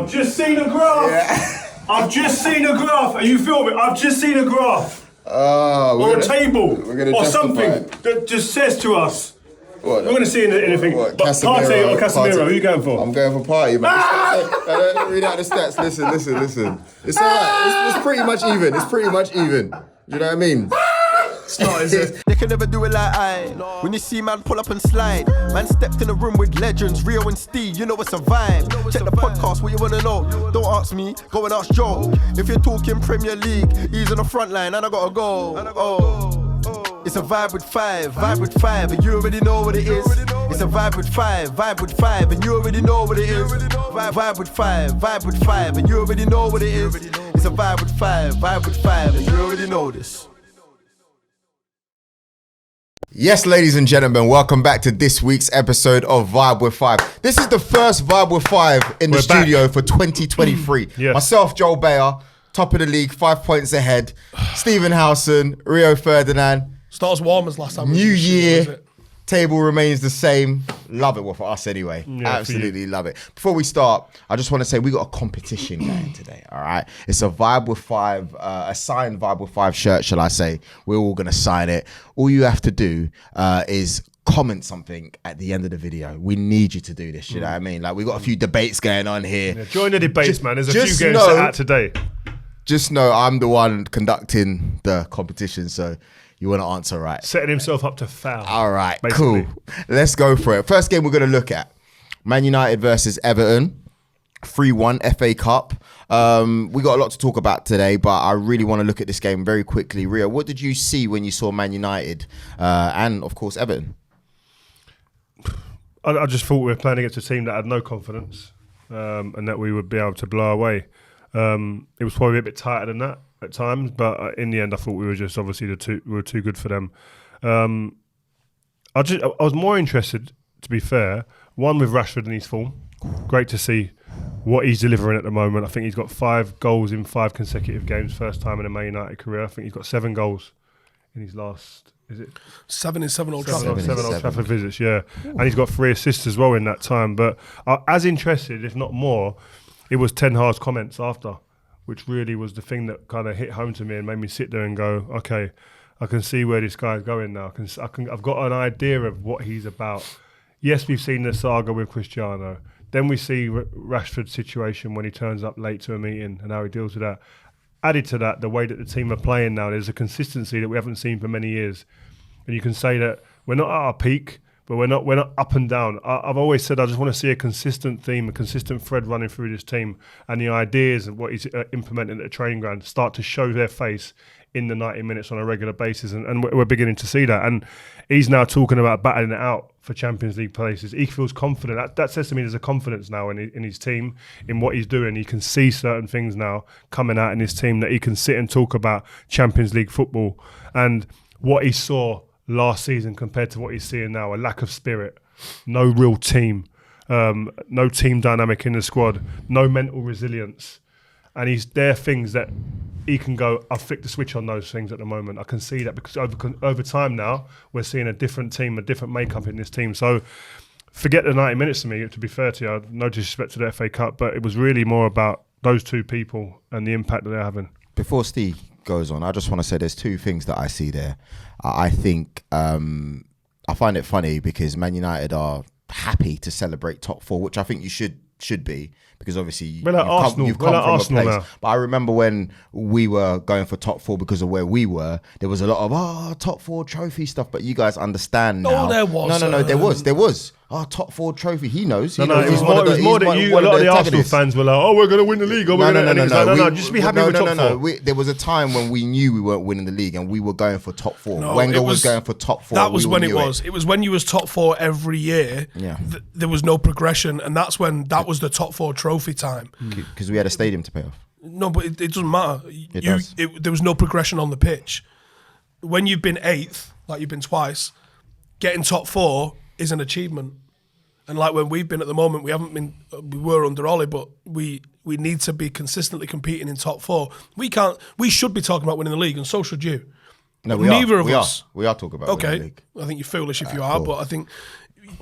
I've just seen a graph. Yeah. I've just seen a graph. Are you filming? I've just seen a graph. Or a table. Or something that just says to us. What? We're going to see anything. But Partey or Casemiro, who are you going for? I'm going for Partey, man. Read out the stats. Listen. It's alright. It's pretty much even. Do you know what I mean? It's not, is it? They can never do it like I. No. When you see man pull up and slide, man stepped in a room with legends, Rio and Steve, you know it's a vibe. Check the podcast, what you wanna know? Don't ask me, go and ask Joe. If you're talking Premier League, he's on the front line and I gotta go. It's a vibe with five, and you already know what it is. It's a vibe with five, and you already know what it is. Vibe with five, and you already know what it is. It's a vibe with five, and you already know this. Yes, ladies and gentlemen, welcome back to this week's episode of Vibe with Five. This is the first Vibe with Five in the studio for 2023. Yes. Myself, Joel Beya, top of the league, 5 points ahead. Stephen Howson, Rio Ferdinand. It's not as warm as last time. New year, table remains the same. Love it, well, for us anyway. Yeah, absolutely love it. Before we start, I just want to say we got a competition going today, all right? It's a Vibe with Five, a signed Vibe with Five shirt, shall I say. We're all going to sign it. All you have to do is comment something at the end of the video. We need you to do this, you know what I mean? Like, we got a few debates going on here. Yeah, join the debates, man. There's a few games set out today. Just know I'm the one conducting the competition, so you want to answer right. Setting himself up to foul. All right, basically. Cool. Let's go for it. First game we're going to look at, Man United versus Everton, 3-1 FA Cup. We got a lot to talk about today, but I really want to look at this game very quickly. Rio, what did you see when you saw Man United and, of course, Everton? I just thought we were playing against a team that had no confidence and that we would be able to blow away. It was probably a bit tighter than that at times, but in the end, I thought we were just obviously we were too good for them. I was more interested, to be fair, one with Rashford in his form. Great to see what he's delivering at the moment. I think he's got 5 goals in 5 consecutive games, first time in a Man United career. I think he's got 7 goals in his last. Is it 7 in 7 Old Trafford? 7 Old Trafford visits, yeah. And he's got 3 assists as well in that time. But as interested, if not more, it was Ten Hag's comments after, which really was the thing that kind of hit home to me and made me sit there and go, okay, I can see where this guy's going now. I've got an idea of what he's about. Yes, we've seen the saga with Cristiano. Then we see Rashford's situation when he turns up late to a meeting and how he deals with that. Added to that, the way that the team are playing now, there's a consistency that we haven't seen for many years. And you can say that we're not at our peak, but we're not up and down. I've always said I just want to see a consistent theme, a consistent thread running through this team, and the ideas of what he's implementing at the training ground start to show their face in the 90 minutes on a regular basis, and we're beginning to see that. And he's now talking about battling it out for Champions League places. He feels confident. That says to me there's a confidence now in his team, in what he's doing. He can see certain things now coming out in his team that he can sit and talk about Champions League football. And what he saw last season compared to what he's seeing now, a lack of spirit, no real team, no team dynamic in the squad, no mental resilience. And there are things that he can go, I'll flick the switch on those things at the moment. I can see that because over time now, we're seeing a different team, a different makeup in this team. So forget the 90 minutes to me, to be fair to you. No disrespect to the FA Cup, but it was really more about those two people and the impact that they're having. Before Steve goes on, I just want to say there's 2 things that I see there. I think I find it funny because Man United are happy to celebrate top 4, which I think you should be, because obviously you've come from a place. Now. But I remember when we were going for top 4 because of where we were, there was a lot of top 4 trophy stuff. But you guys understand now. No, there was. No, there was. Top 4 trophy. He knows. It was more that a lot of the Arsenal fans were like, oh, we're going to win the league. No. Just be happy with top 4. There was a time when we knew we weren't winning the league and we were going for top 4. No, Wenger was going for top 4. That was when it was. It was when you was top 4 every year. Yeah. There was no progression, and that's when that was the top 4 trophy time. Because we had a stadium to pay off. No, but it doesn't matter. There was no progression on the pitch. When you've been 8th, like you've been twice, getting top 4 is an achievement. And like when we've been at the moment, we were under Ollie, but we need to be consistently competing in top 4. We should be talking about winning the league, and so should you. No, neither of us. We are talking about winning the league. I think you're foolish if you are, cool. But I think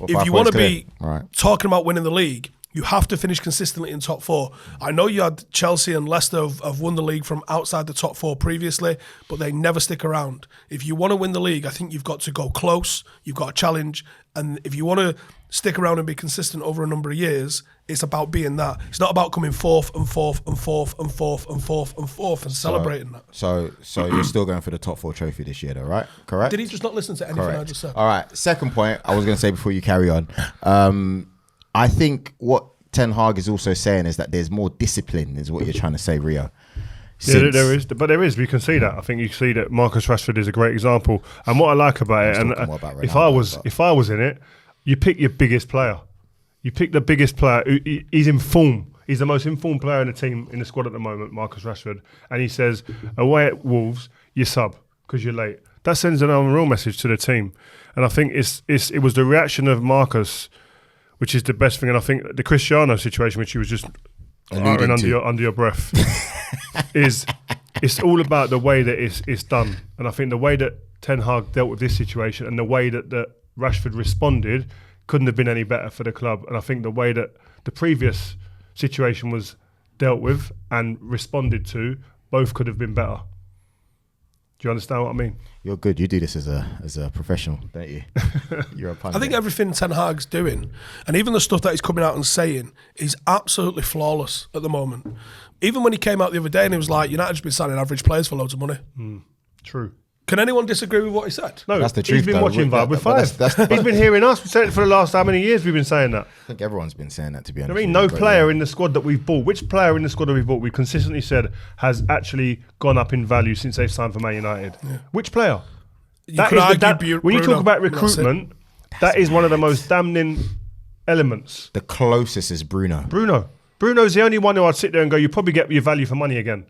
if you want to be talking about winning the league, You have to finish consistently in top 4. I know you had Chelsea and Leicester have won the league from outside the top 4 previously, but they never stick around. If you want to win the league, I think you've got to go close, you've got to challenge, and if you want to stick around and be consistent over a number of years, it's about being that. It's not about coming fourth and fourth and fourth and fourth and fourth and fourth and celebrating that. So you're still going for the top 4 trophy this year, though, right? Correct? Did he just not listen to anything I just said? All right. Second point I was going to say before you carry on. I think what Ten Hag is also saying is that there's more discipline, is what you're trying to say, Rio. Yeah, there is, but there is. We can see that. I think you can see that Marcus Rashford is a great example. And what I like about it, and if I was in it, you pick your biggest player. You pick the biggest player. He's in form. He's the most informed player in the team, in the squad at the moment, Marcus Rashford. And he says, away at Wolves, you sub because you're late. That sends an unreal message to the team. And I think it was the reaction of Marcus, which is the best thing. And I think the Cristiano situation, which he was just uttering under your breath, it's all about the way that it's done. And I think the way that Ten Hag dealt with this situation and the way that Rashford responded couldn't have been any better for the club. And I think the way that the previous situation was dealt with and responded to, both could have been better. Do you understand what I mean? You're good. You do this as a professional, don't you? You're a pundit. I think everything Ten Hag's doing, and even the stuff that he's coming out and saying, is absolutely flawless at the moment. Even when he came out the other day and he was like, United's been signing average players for loads of money. True. Can anyone disagree with what he said? No, that's the truth. He's been watching VAR with 5. He's been hearing us. We've said it for the last how many years we've been saying that. I think everyone's been saying that, to be honest. I mean, no player in the squad that we've bought, which player in the squad that we've bought, we've consistently said has actually gone up in value since they've signed for Man United. Yeah. Which player? When you talk about recruitment, that is one of the most damning elements. The closest is Bruno. Bruno's the only one who I'd sit there and go, you probably get your value for money again.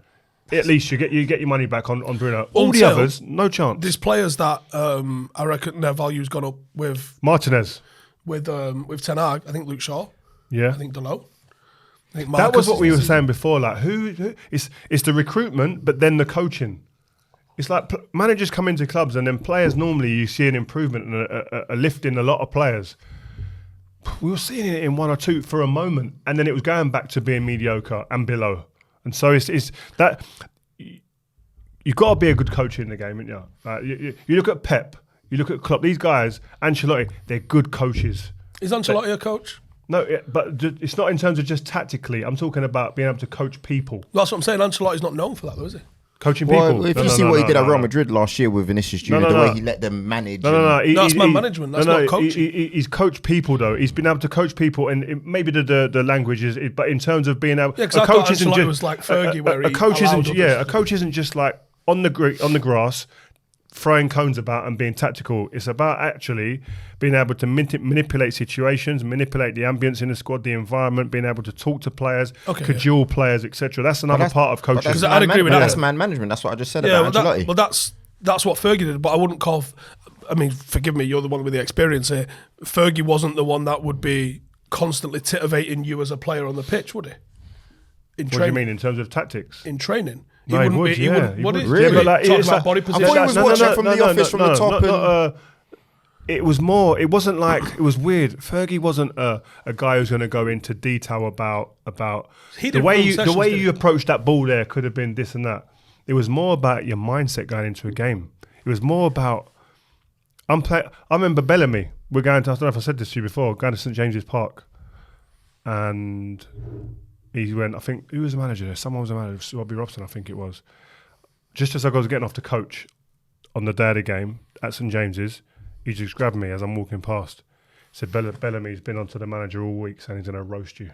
At least you get your money back on Bruno. All the others, no chance. There's players that I reckon their value's gone up with Martinez, with Ten Hag. I think Luke Shaw. Yeah. I think Dalot. That was what we were saying before. Like who it's the recruitment, but then the coaching. It's like managers come into clubs and then players normally you see an improvement and a lift in a lot of players. We were seeing it in 1 or 2 for a moment, and then it was going back to being mediocre and below. And so it's that you've got to be a good coach in the game, haven't you? Like you look at Pep, you look at Klopp. These guys, Ancelotti, they're good coaches. Is Ancelotti a coach? No, but it's not in terms of just tactically. I'm talking about being able to coach people. That's what I'm saying. Ancelotti's not known for that, though, is he? Coaching people. Well, if you see what he did at Real Madrid last year with Vinicius Junior, the way he let them manage. That's man management. That's not coaching. He's coached people though. He's been able to coach people, and maybe the language is. But in terms of being able, a coach isn't just was like Fergie, where a coach isn't. A coach isn't just like on the grass, throwing cones about and being tactical. It's about actually being able to manipulate situations, manipulate the ambience in the squad, the environment, being able to talk to players, cajole players, etc. That's another part of coaching. Because I'd agree with that. That's man management. That's what I just said about Ancelotti. That's what Fergie did, but I wouldn't call. I mean, forgive me, you're the one with the experience here. Fergie wasn't the one that would be constantly titivating you as a player on the pitch, would he? What do you mean in terms of tactics? In training. No, he would. He would. Really? Yeah, but talk about body position. I thought he was watching from the office from the top. It was more. It wasn't like it was weird. Fergie wasn't a guy who's going to go into detail about the way you approached that ball. There could have been this and that. It was more about your mindset going into a game. It was more about. I remember Bellamy. We're going to. I don't know if I said this to you before. Going to St James's Park, and he went. I think who was the manager there? Someone was the manager. Robbie Robson, I think it was. Just as I was getting off to coach on the day of the game at St James's. He just grabbed me as I'm walking past. He said, Bellamy's been onto the manager all week saying he's going to roast you.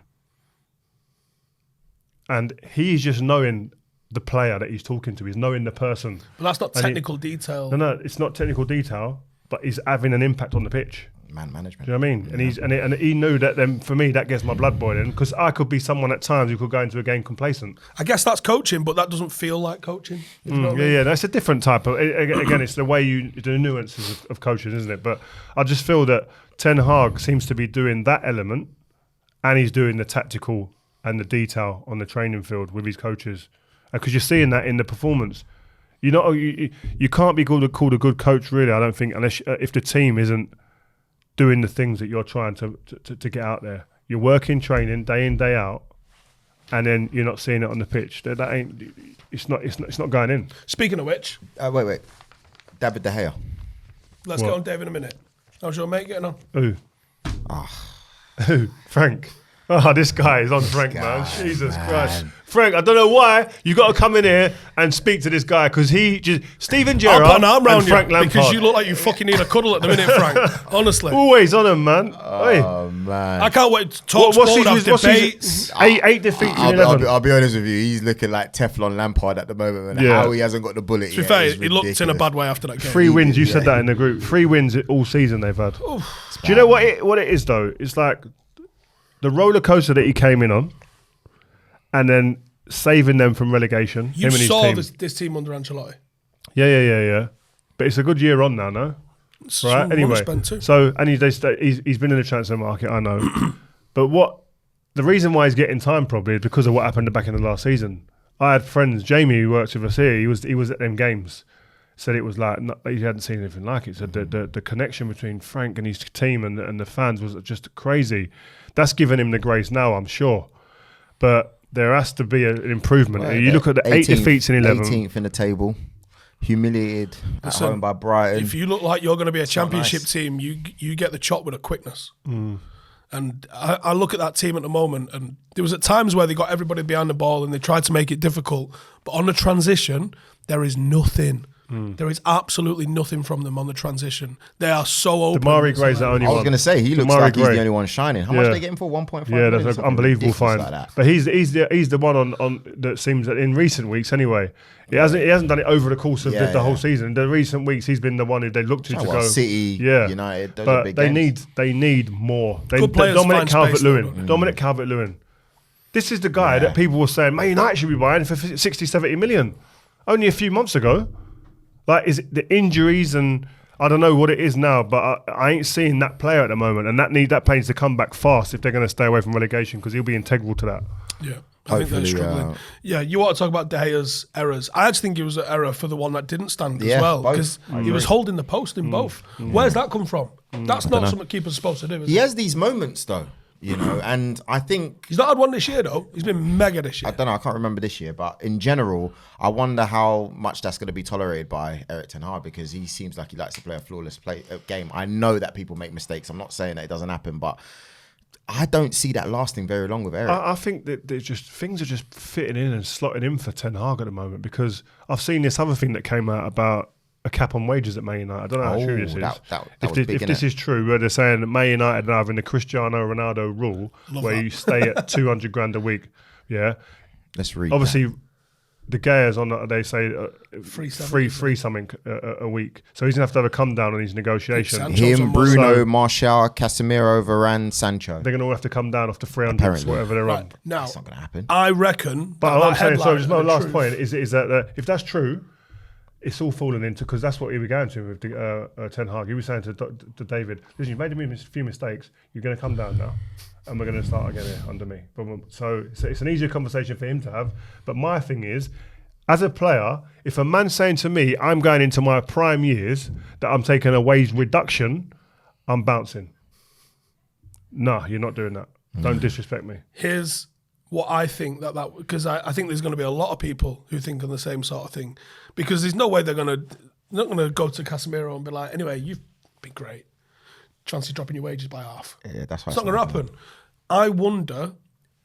And he's just knowing the player that he's talking to. He's knowing the person. But that's not technical detail. No, it's not technical detail, but he's having an impact on the pitch. Man management. Do you know what I mean? Yeah. And he knew that. Then for me, that gets my blood boiling because I could be someone at times who could go into a game complacent. I guess that's coaching, but that doesn't feel like coaching. Yeah, that's a different type of. Again, it's the way the nuances of coaching, isn't it? But I just feel that Ten Hag seems to be doing that element, and he's doing the tactical and the detail on the training field with his coaches, because you're seeing that in the performance. You can't be called a good coach, really. I don't think, unless if the team isn't doing the things that you're trying to get out there. you're working, training day in, day out, and then you're not seeing it on the pitch. That ain't. It's not going in. Speaking of which, wait. David De Gea. Let's get on Dave in a minute. How's your mate getting on? Who? Who? Frank. Oh, this guy is on Frank, man. Jesus Christ. Frank, I don't know why you got to come in here and speak to this guy because he just Steven Gerrard I'll put an arm around and Frank you Lampard. because you look like you fucking need a cuddle at the minute, Frank. Honestly. Always on him, man. Oh, man. I can't wait to talk sport, have debates. Eight defeats in 11. I'll be honest with you. He's looking like Teflon Lampard at the moment. And how he hasn't got the bullet To be yet fair, is he looked in a bad way after that game. 3 wins. You said that in the group. 3 wins all season they've had. Do you know what it is, though? It's like the roller coaster that he came in on and then saving them from relegation. You him and his saw team. this team under Ancelotti. Yeah. But it's a good year on now, no? It's Right. Anyway, too. so and he's been in the transfer market, I know. But the reason why he's getting time probably is because of what happened back in the last season. I had friends, Jamie, who works with us here. He was at them games. Said it was like he hadn't seen anything like it. Said the connection between Frank and his team and the fans was just crazy. That's given him the grace now, I'm sure. But there has to be an improvement. Well, you look at the 8 defeats in 11. 18th in the table. Humiliated at home by Brighton. If you look like you're going to be a championship team, you get the chop with a quickness. And I look at that team at the moment, and there was at times where they got everybody behind the ball and they tried to make it difficult. But on the transition, there is nothing. There is absolutely nothing from them on the transition. They are so open. Damari Gray's the only one. I was going to say, he looks Damari like he's Gray. the only one shining. How much are they getting for 1.5 Yeah, million? that's an unbelievable fine. Like that. But he's the one on that seems that in recent weeks anyway. He hasn't done it over the course of the whole season. The recent weeks he's been the one who they looked to go. City, United, those are big they games. need more. Good players Dominic find space, Calvert-Lewin. Dominic Calvert-Lewin. This is the guy that people were saying Man United should be buying for 60, 70 million. Only a few months ago. Like, is it the injuries and I don't know what it is now, but I ain't seeing that player at the moment, and that player needs to come back fast if they're going to stay away from relegation because he'll be integral to that. Yeah, I think they're struggling. Yeah, you want to talk about De Gea's errors. I actually think it was an error for the one that didn't stand as well because he was holding the post in both. Where's that come from? That's not something keepers are supposed to do. He has these moments though. And I think he's not had one this year though. He's been mega this year. I don't know. I can't remember this year, but in general, I wonder how much that's going to be tolerated by Erik ten Hag because he seems like he likes to play a flawless game. I know that people make mistakes. I'm not saying that it doesn't happen, but I don't see that lasting very long with Erik. I think that things are just fitting in and slotting in for Ten Hag at the moment because I've seen this other thing that came out about a cap on wages at Man United. I don't know how true this is. If this is true, where they're saying that Man United are having the Cristiano Ronaldo rule, where you stay at 200 grand a week. Yeah, let's read. Obviously, the Gea's on. They say free something a week. So he's gonna have to have a come down on his negotiation. Him, Bruno, Martial, Casemiro, Varane, Sancho. They're gonna all have to come down off the 300, whatever they're on. Now, that's not gonna happen. I reckon. But what I'm saying, so just my last point is that if that's true. It's all fallen into because that's what he was going to with Ten Hag. He was saying to David, "Listen, you've made a few mistakes. You're going to come down now, and we're going to start again here under me." So it's an easier conversation for him to have. But my thing is, as a player, if a man's saying to me, "I'm going into my prime years, that I'm taking a wage reduction," I'm bouncing. No, you're not doing that. Don't disrespect me. Here's what I think that because I think there's going to be a lot of people who think on the same sort of thing because there's no way they're not going to go to Casemiro and be like, anyway, you've been great. Chance of dropping your wages by half. Yeah, that's why it's not going to happen. I wonder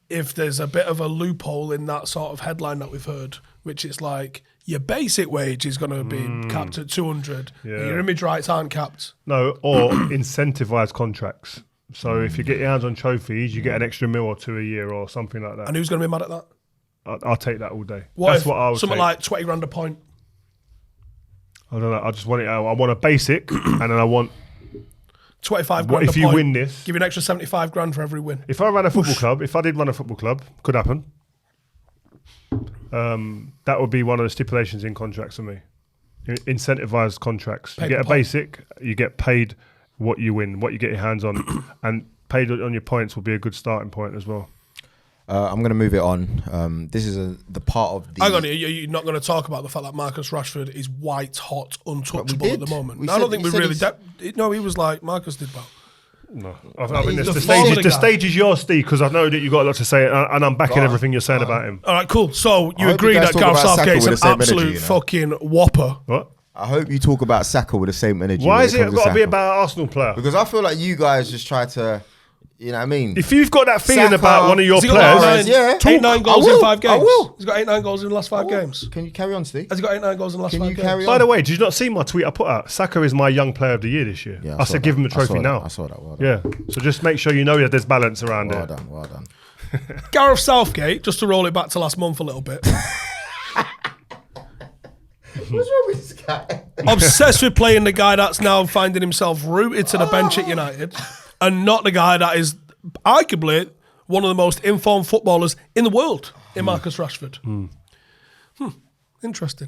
if there's a bit of a loophole in that sort of headline that we've heard, which is like your basic wage is going to be capped at 200. Yeah. Your image rights aren't capped. No, or incentivized contracts. So if you get your hands on trophies, you get an extra mil or two a year or something like that. And who's going to be mad at that? I'll take that all day. That's what I would something take. Like 20 grand a point. I don't know. I just want it. I want a basic, and then I want 25 grand. If you win this, give you an extra 75 grand for every win. If I ran a football club, if I did run a football club, could happen. That would be one of the stipulations in contracts for me. Incentivized contracts. You get a basic, you get paid what you win, what you get your hands on, and paid on your points will be a good starting point as well. I'm going to move it on. This is the part of the... Hang on, you're not going to talk about the fact that Marcus Rashford is white hot, untouchable at the moment. I don't think we really... No, he was like, Marcus did well. No. I mean, the the stage is yours, Steve, because I know that you've got a lot to say, and I'm backing everything you're saying about him. All right, cool. So you hope agree you guys that talk Gareth about Saka Southgate's with an the same absolute energy, you know? fucking whopper? What? I hope you talk about Saka with the same energy. Why when is it comes got to be Saka. about an Arsenal player? Because I feel like you guys just try to, you know what I mean? If you've got that feeling Saka- about one of your Has he got players, Yeah. 8-9 goals I in will. 5 games? I will. He's got 8-9 goals in the last 5 games. Can you carry on, Steve? Has he got 8-9 goals in the last Can 5 you games? carry on? by the way, did you not see my tweet I put out? Saka is my young player of the year this year. Yeah, I saw said give that. him the trophy now. I saw that. Well done. Yeah, so just make sure you know that there's balance around Well it. done. Well done. Gareth Southgate, just to roll it back to last month a little bit, What's wrong with this guy? obsessed with playing the guy that's now finding himself rooted to the bench at United, and not the guy that is arguably one of the most informed footballers in the world, in Marcus Rashford. Interesting.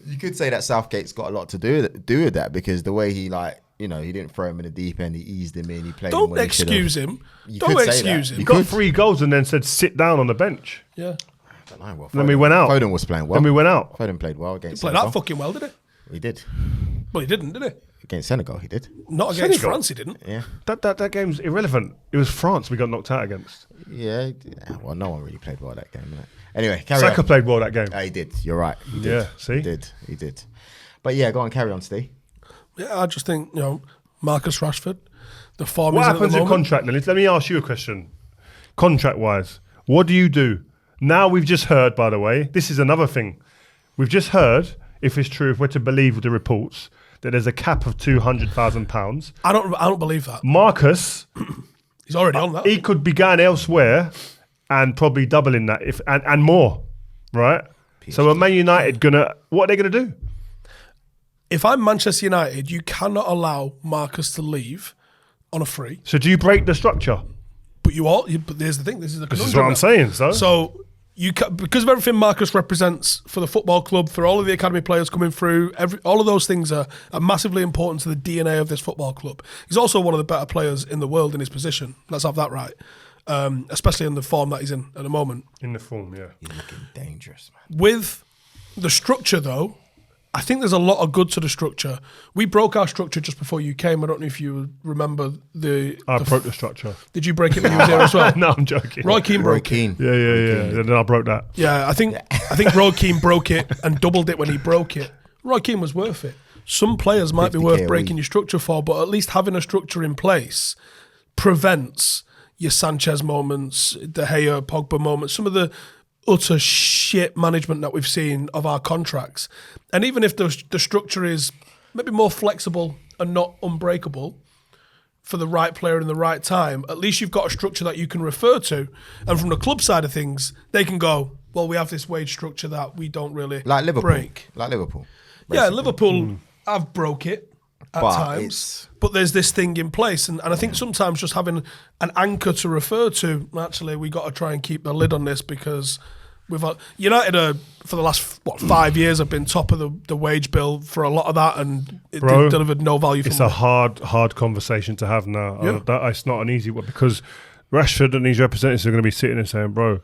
You could say that Southgate's got a lot to do with that because the way he he didn't throw him in the deep end, he eased him in, he played him Don't when he should've. excuse him. You Don't could say excuse that. him. He got 3 goals and then said sit down on the bench. Yeah. I don't know, well, Then we went out. Foden was playing well. Then we went out. Foden played well against Played Senegal. that fucking well, did he? He did. Well, he didn't, did he? Against Senegal, he did. Not against Senegal? France, he didn't. Yeah. That game's irrelevant. It was France we got knocked out against. Yeah. Well, no one really played well that game, innit? Anyway, carry Saka on. played well that game. He did. You're right. He did. Yeah, see? He did. But yeah, go on, carry on, Steve. Yeah, I just think, Marcus Rashford, the form What he's in at happens the in moment. contract then? Let me ask you a question. Contract-wise, what do you do? Now we've just heard, by the way, this is another thing. We've just heard, if it's true, if we're to believe the reports, that there's a cap of £200,000. I don't believe that. Marcus, He's already on that. he could be going elsewhere and probably doubling that and more, right? So are Man United what are they gonna do? If I'm Manchester United, you cannot allow Marcus to leave on a free. So do you break the structure? But but here's the thing. This is the This is conundrum what I'm now. saying. So because of everything Marcus represents for the football club, for all of the academy players coming through, all of those things are massively important to the DNA of this football club. He's also one of the better players in the world in his position. Let's have that right. Especially in the form that he's in at the moment. In the form, yeah. You're looking dangerous, man. With the structure, though, I think there's a lot of good to the structure. We broke our structure just before you came. I don't know if you remember I broke the structure. Did you break it when you were there as well? No, I'm joking. Roy Keane Roy broke it. Keane. Yeah. Then I broke that. Yeah, I think Roy Keane broke it and doubled it when he broke it. Roy Keane was worth it. Some players might be 50K worth a breaking week. your structure for, but at least having a structure in place prevents your Sanchez moments, De Gea, Pogba moments, some of the utter shit management that we've seen of our contracts. And even if the structure is maybe more flexible and not unbreakable for the right player in the right time, at least you've got a structure that you can refer to. And from the club side of things, they can go, well, we have this wage structure that we don't really Like Liverpool. break. Like Liverpool. Yeah, basically. Liverpool have broke it at But times, it's- but there's this thing in place. And I think sometimes just having an anchor to refer to, actually, we got to try and keep the lid on this because United for the last 5 years have been top of the wage bill for a lot of that, and they've delivered no value. It's from a that. hard conversation to have now. Yeah. It's not an easy one because Rashford and these representatives are going to be sitting there saying, bro,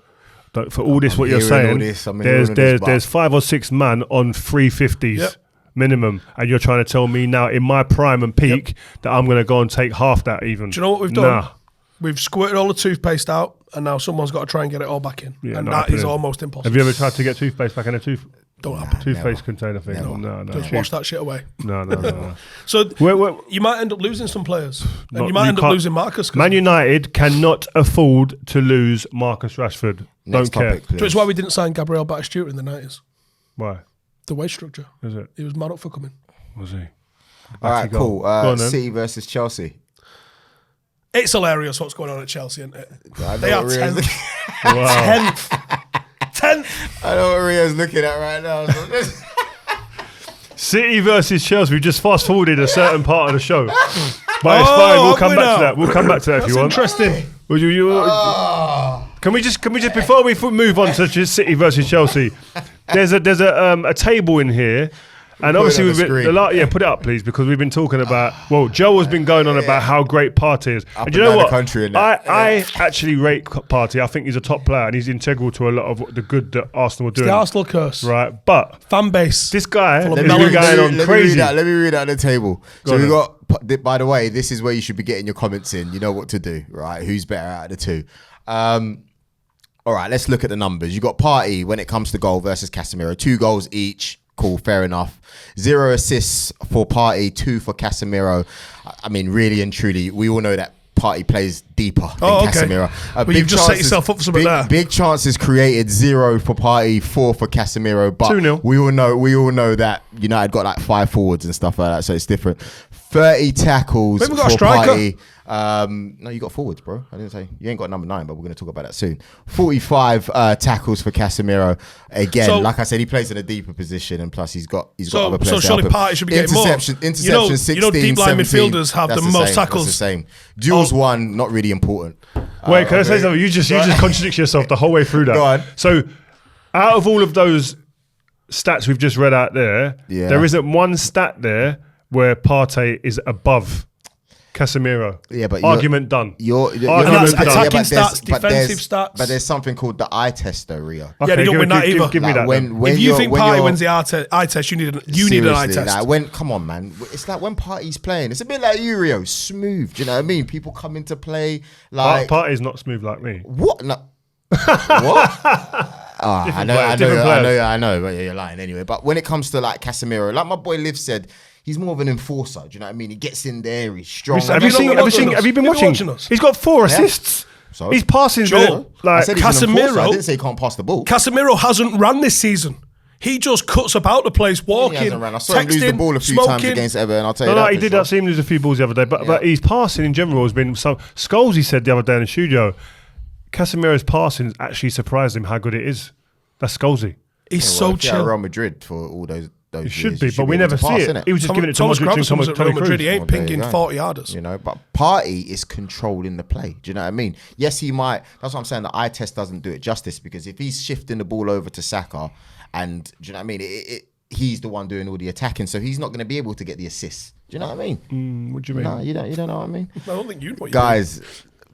for all this, what you're saying, there's 5 or 6 man on 350s. Yep. Minimum, and you're trying to tell me now in my prime and peak that I'm going to go and take half that even. Do you know what we've done? Nah. We've squirted all the toothpaste out, and now someone's got to try and get it all back in. Yeah, and not that is happening. almost impossible. Have you ever tried to get toothpaste back in a Don't happen. toothpaste container thing? Never. No. Just wash that shit away. No. So Wait. you might end up losing some players, and No, you might you end up can't- losing Marcus. Man United cannot afford to lose Marcus Rashford. Next Don't care. topic, please. So it's why we didn't sign Gabriel Batistuta in the 90s. Why? The wage structure. Is it? He was mad up for coming. Was he? All right, Go. cool. Go on then. City versus Chelsea. It's hilarious what's going on at Chelsea, isn't it? I know They are what Rio's 10th. Wow. 10th. I know what Rio's looking at right now. City versus Chelsea. We just fast forwarded a certain part of the show. But it's fine. We'll have come we back now? to that. We'll come back to that if That's you want. interesting. Would Can we just before we move on to just City versus Chelsea? There's a table in here. And Put it obviously, on we've the been, screen. put it up, please, because we've been talking about. Well, Joe has been going on about how great Partey is. Up And you and know down the what? country and that. I actually rate Partey. I think he's a top player and he's integral to a lot of the good that Arsenal are doing. The Arsenal curse. Right, but Fan base. this guy Full has of been melons. going on crazy. Let me read out the table. Go So on we then. got By the way, this is where you should be getting your comments in. You know what to do, right? Who's better out of the two? All right, let's look at the numbers. You got Partey when it comes to goal versus Casemiro. 2 goals each. Cool, fair enough. 0 assists for Partey, 2 for Casemiro. I mean, really and truly, we all know that Partey plays deeper than Casemiro. But you've just set yourself up for something there. Big chances created, 0 for Partey, 4 for Casemiro. But 2-0. we all know that United got like 5 forwards and stuff like that, so it's different. 30 tackles Maybe we got for a striker. Partey. No, you got forwards, bro. I didn't say you ain't got number 9, but we're going to talk about that soon. 45 tackles for Casemiro. Again, So- like I said, he plays in a deeper position, and plus he's got other players. So to surely help him. Partey should be getting more. Interception, You 16, know deep line 17, midfielders have that's the most same, tackles. That's the same. Duels won, not really important. Wait, can I say okay. something? You just contradict yourself the whole way through that. Go on. So, out of all of those stats we've just read out there, there isn't one stat there where Partey is above Casemiro. Yeah, but argument done. Argument And that's done. attacking but there's- stats, but there's- defensive stats. But there's something called the eye test, though, Rio. Yeah, they don't win that either. Give me Like that. when then. If you you're- think when Partey you're- wins the eye test, you need an eye Seriously, test. like come on, man. It's like when Partey's playing. It's a bit like you, Rio. Smooth. Do you know what I mean? People come into play like Partey's not smooth like me. what? No. What? I know, but you're lying anyway. But when it comes to like Casemiro, like my boy Liv said, he's more of an enforcer. Do you know what I mean? He gets in there, he's strong. Have you been watching us? He's got 4 assists. So? He's passing Joe, the, like I said he's an enforcer. I Casemiro- didn't say he can't pass the ball. Casemiro hasn't ran this season. He just cuts about the place, walking, He hasn't ran. I saw him lose the texting, ball a few smoking. times against Everton. I'll tell you No, that. he for did sure. that. See him lose a few balls the other day, but his passing in general has been some. Scholes, he said the other day in the studio, Casemiro's passing has actually surprised him how good it is. That's Scholesy. He's Well, so if you're at chill. Real Madrid for all those It years, should you be, but we able never to see pass, it. innit? He was just giving it to Thomas Modric and Gravesen was at Real Toni Madrid. He Kroos. ain't There you pinging go. 40 yarders. You know, but Partey is controlling the play. Do you know what I mean? Yes, he might. That's what I'm saying. The eye test doesn't do it justice, because if he's shifting the ball over to Saka, and do you know what I mean? He's the one doing all the attacking, so he's not going to be able to get the assists. Do you know what I mean? What do you mean? No, you don't know what I mean. I don't think you know what you Guys,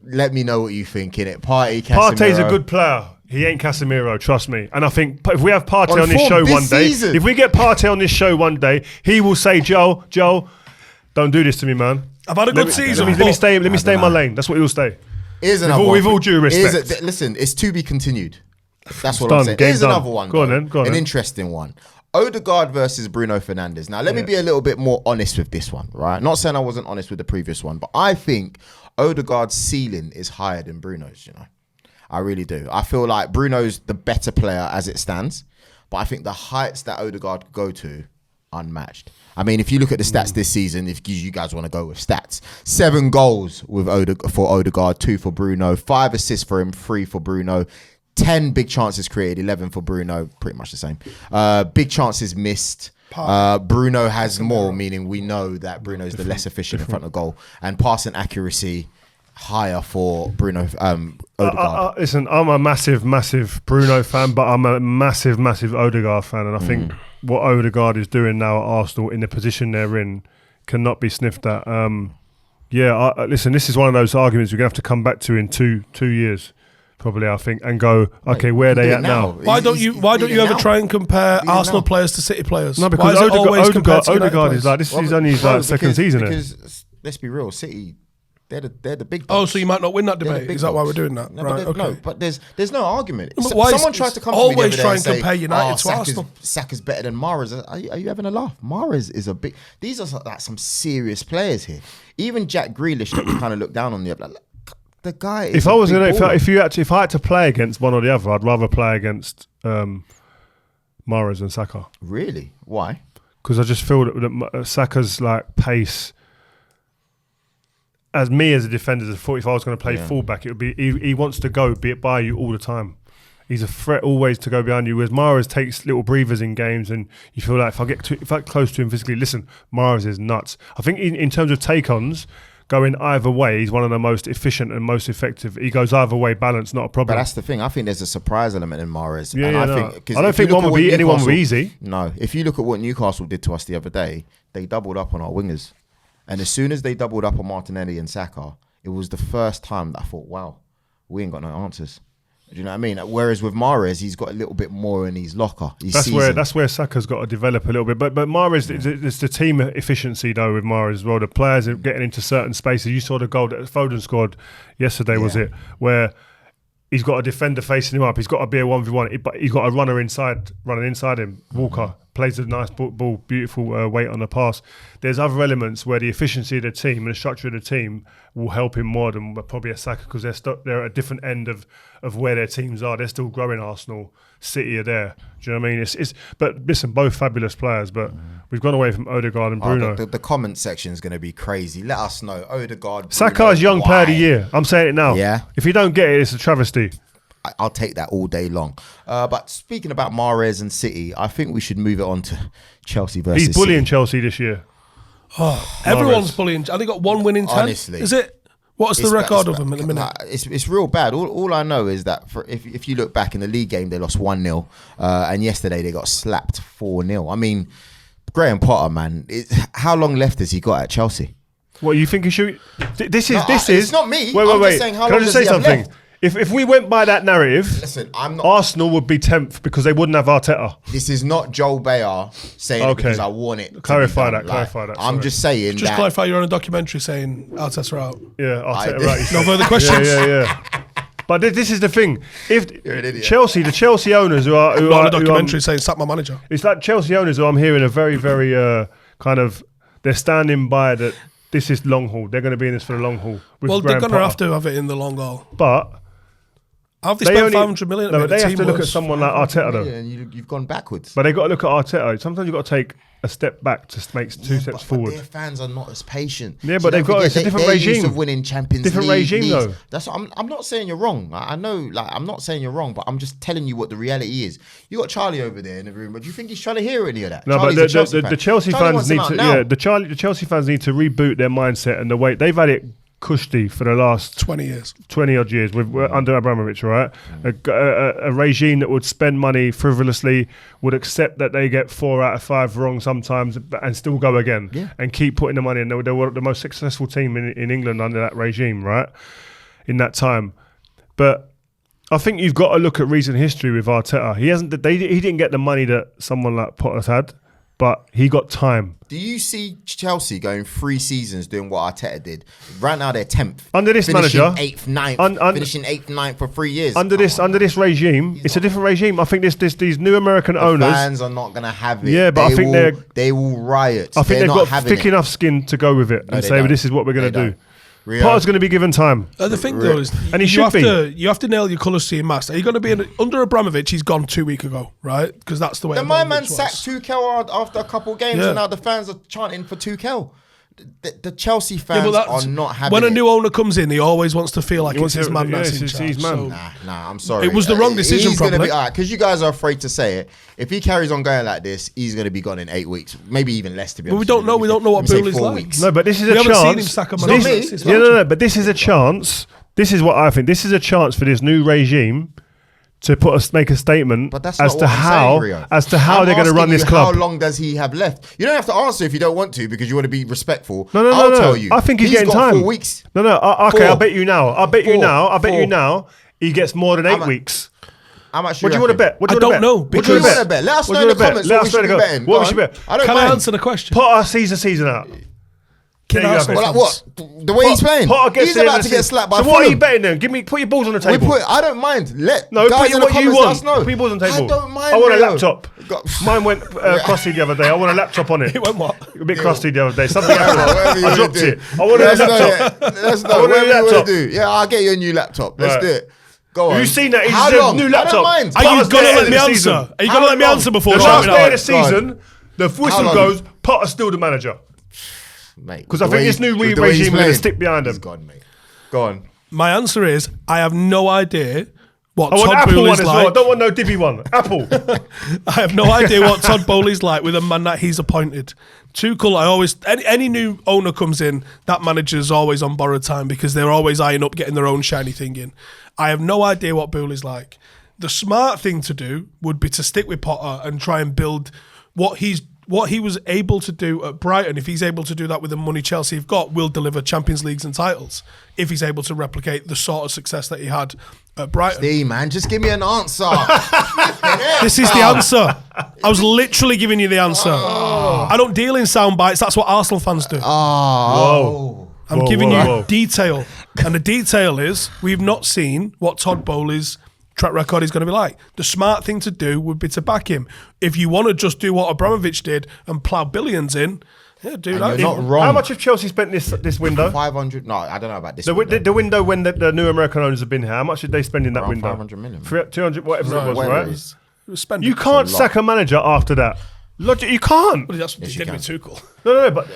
let me know what you think, innit? Partey's Partey's a good player. He ain't Casemiro, trust me. And I think if we have Partey On on this form show this one day, season. if we get Partey on this show one day, he will say, Joe, don't do this to me, man. I've had a good season. Let me stay in my lane. That's what he'll say. Here's another one. With all due respect. Listen, it's to be continued. That's what Done. I'm saying. Game Here's done. another one. Go on though. then, go on An then. interesting one. Odegaard versus Bruno Fernandes. Now, let me be a little bit more honest with this one, right? Not saying I wasn't honest with the previous one, but I think Odegaard's ceiling is higher than Bruno's, you know. I really do. I feel like Bruno's the better player as it stands, but I think the heights that Odegaard could go to, unmatched. I mean, if you look at the stats this season, if you guys want to go with stats, 7 goals for Odegaard, 2 for Bruno, 5 assists for him, 3 for Bruno, 10 big chances created, 11 for Bruno, pretty much the same. Big chances missed. Bruno has more, meaning we know that Bruno's the less efficient in front of goal, and passing accuracy higher for Bruno. Odegaard. Listen, I'm a massive Bruno fan, but I'm a massive Odegaard fan, and I think what Odegaard is doing now at Arsenal in the position they're in cannot be sniffed at. Listen, this is one of those arguments we're gonna have to come back to in two years, probably. I think, and go, okay, where are they at now? Why don't you ever try and compare Arsenal players to City players? No, Why because is it always compared to United Odegaard is players? like this is only his like second season. Because let's be real, City, they're the big Oh, dogs. so you might not win that They're the debate. big Is that why dogs. we're doing that? No, Right, but okay. but there's no argument. But why Someone is- tries to come to me the always other day try and and say, compare United to Arsenal. Saka's better than Mahrez. Are you having a laugh? Mahrez is a big. These are like some serious players here. Even Jack Grealish that we kind of look down on the other. Like, the guy. Is If I was a big baller. if I had to play against one or the other, I'd rather play against Mahrez than Saka, Really, why? because I just feel that Saka's like pace. As a defender, if I was going to play fullback, it would be he wants to go by you all the time. He's a threat always to go behind you. Whereas Mahrez takes little breathers in games, and you feel like if I get close to him physically, listen, Mahrez is nuts. I think in terms of take-ons, going either way, he's one of the most efficient and most effective. He goes either way, balance, not a But problem. that's the thing. I think there's a surprise element in Mahrez. Yeah, and yeah, I no. think, 'cause I don't if you think look one at will what be anyone will be Newcastle- easy. No, if you look at what Newcastle did to us the other day, they doubled up on our wingers, and as soon as they doubled up on Martinelli and Saka, it was the first time that I thought, wow, we ain't got no answers. Do you know what I mean? Whereas with Mahrez, he's got a little bit more in his locker. That's where Saka's got to develop a little bit. But Mahrez, it's the team efficiency though with Mahrez as well. The players are getting into certain spaces. You saw the goal that Foden scored yesterday, was it? Where he's got a defender facing him up. He's got to be a 1v1, but he's got a runner running inside him. Walker plays a nice ball, beautiful weight on the pass. There's other elements where the efficiency of the team and the structure of the team will help him more than probably a Saka, because they're at a different end of where their teams are. They're still growing. Arsenal, City are there. Do you know what I mean? But listen, both fabulous players, but we've gone away from Odegaard and Bruno. The comment section is going to be crazy. Let us know. Odegaard, Saka's young player of the year. I'm saying it now. Yeah. If you don't get it, it's a travesty. I'll take that all day long. But speaking about Mahrez and City, I think we should move it on to Chelsea versus He's bullying City. Chelsea this year. Oh, everyone's bullying. Have they got 1 win in 10? Honestly. Is it? What's the record of them at the minute? It's real bad. All I know is that if you look back in the league game, they lost 1-0. And yesterday they got slapped 4-0. I mean, Graham Potter, man, how long left has he got at Chelsea? What, you think he should... This is... It's not me. Wait. I'm just saying, how Can long I just does say he have something? left? If we went by that narrative, listen, Arsenal would be 10th because they wouldn't have Arteta. This is not Joel Beya saying it because I want it. Clarify to be that. Clarify that. I'm just saying. Just clarify. You're on a documentary saying Arteta out. Yeah, Arteta right. No further questions. Yeah. But this is the thing. If You're an idiot. the Chelsea owners who are on a documentary saying sack my manager. It's like Chelsea owners who I'm hearing are very, very kind of, they're standing by that. This is long haul. They're going to be in this for the long haul. Well, they're going to have to have it in the long haul. But have they spent 500 million? No, but they have to look at someone like Arteta though. And you've gone backwards. But they got to look at Arteta. Sometimes you've got to take a step back to make two steps forward. But their fans are not as patient. Yeah, but they've got it's a different regime. Used to winning Champions different League regime leagues. though. That's what I'm not saying you're wrong. I know, like I'm not saying you're wrong, but I'm just telling you what the reality is. You got Charlie over there in the room, but do you think he's trying to hear any of that? No, Charlie's but the Chelsea fans need to the Chelsea fans need to reboot their mindset and the way they've had it cushy for the last 20 odd years with under Abramovich, right? A regime that would spend money frivolously, would accept that they get 4 out of 5 wrong sometimes and still go again and keep putting the money in. They were the most successful team in England under that regime, right? In that time. But I think you've got to look at recent history with Arteta. He didn't get the money that someone like Potter's had, but he got time. Do you see Chelsea going 3 seasons doing what Arteta did? Right now they're 10th. Under this manager, 8th, 9th, finishing 8th, 9th for 3 years. Under this regime, it's a different regime. I think these new American owners, fans are not going to have it. Yeah, but I think they will riot. I think they've got thick enough skin to go with it and say, well, this is what we're going to do. Potter's going to be given time. The thing though is, and you have to nail your colours to your mast. Are you going to be under Abramovich? He's gone 2 weeks ago, right? Because that's the way. My man sacked Tuchel after a couple of games, and now the fans are chanting for Tuchel. The Chelsea fans are not having when it. a new owner comes in, he always wants to feel like it's his man that's in charge. So, nah, I'm sorry. It was the wrong decision, probably. Because you guys are afraid to say it. If he carries on going like this, he's going to be gone in 8 weeks, maybe even less. To be honest, we don't know. We don't know what Bill is like. Weeks. No, but this is we a haven't chance. Seen him sack a No, but this is a chance. This is what I think. This is a chance for this new regime to make a statement as to how they're going to run this club. How long does he have left? You don't have to answer if you don't want to because you want to be respectful. No. I'll tell you. I think he's getting got time. 4 weeks. No. Okay, I'll bet you now. I bet you now. He gets more than 8 weeks. How much? What do you want to bet? I don't know. What do you want to bet? Let us know in the comments what we should be betting. What we should bet? Can I answer the question? Potter sees the season out. What? The way he's playing? He's about to get slapped by So what are you betting then? Put your balls on the table. I don't mind. Let No, guys put in the what you comments want. let us know. Put your balls on the table. I don't mind. I want a Rio. laptop. Mine went crusty the other day. I want a laptop on it. It went what? A bit crusty the other day. Something happened. I dropped it. I want a Let's laptop. Let's know. What do you want to do? Yeah, I'll get you a new laptop. Let's do it. Go on. You've seen that? How long? New laptop. I don't mind. Are you going to let me answer? Are you going to let me answer before? The last day of the season, the whistle goes. Potter's still the manager. Because I think this new regime is going to stick behind him. He's gone, mate. Go on. My answer is I have no idea what I want Todd Apple Bowley's one as like. well. I don't want no Dibby one. Apple. I have no idea what Todd Bowley's like with a man that he's appointed. Tuchel, any new owner comes in, that manager's always on borrowed time because they're always eyeing up getting their own shiny thing in. I have no idea what Bowley's like. The smart thing to do would be to stick with Potter and try and build what what he was able to do at Brighton, if he's able to do that with the money Chelsea have got, will deliver Champions Leagues and titles. If he's able to replicate the sort of success that he had at Brighton. Steve, man, just give me an answer. This is the answer. I was literally giving you the answer. I don't deal in sound bites. That's what Arsenal fans do. I'm giving you detail. And the detail is we've not seen what Todd Bowley's track record is going to be like. The smart thing to do would be to back him. If you want to just do what Abramovich did and plough billions in, yeah, do that. You're not wrong. How much have Chelsea spent this window? 500. No, I don't know about this. The window when the new American owners have been here. How much did they spend in that Around window? 500 million. 200, whatever it was, whatever right? it is. It was spending. You can't sack a manager after that. Logic, you can't. Well, that's what they did with Tuchel. No, but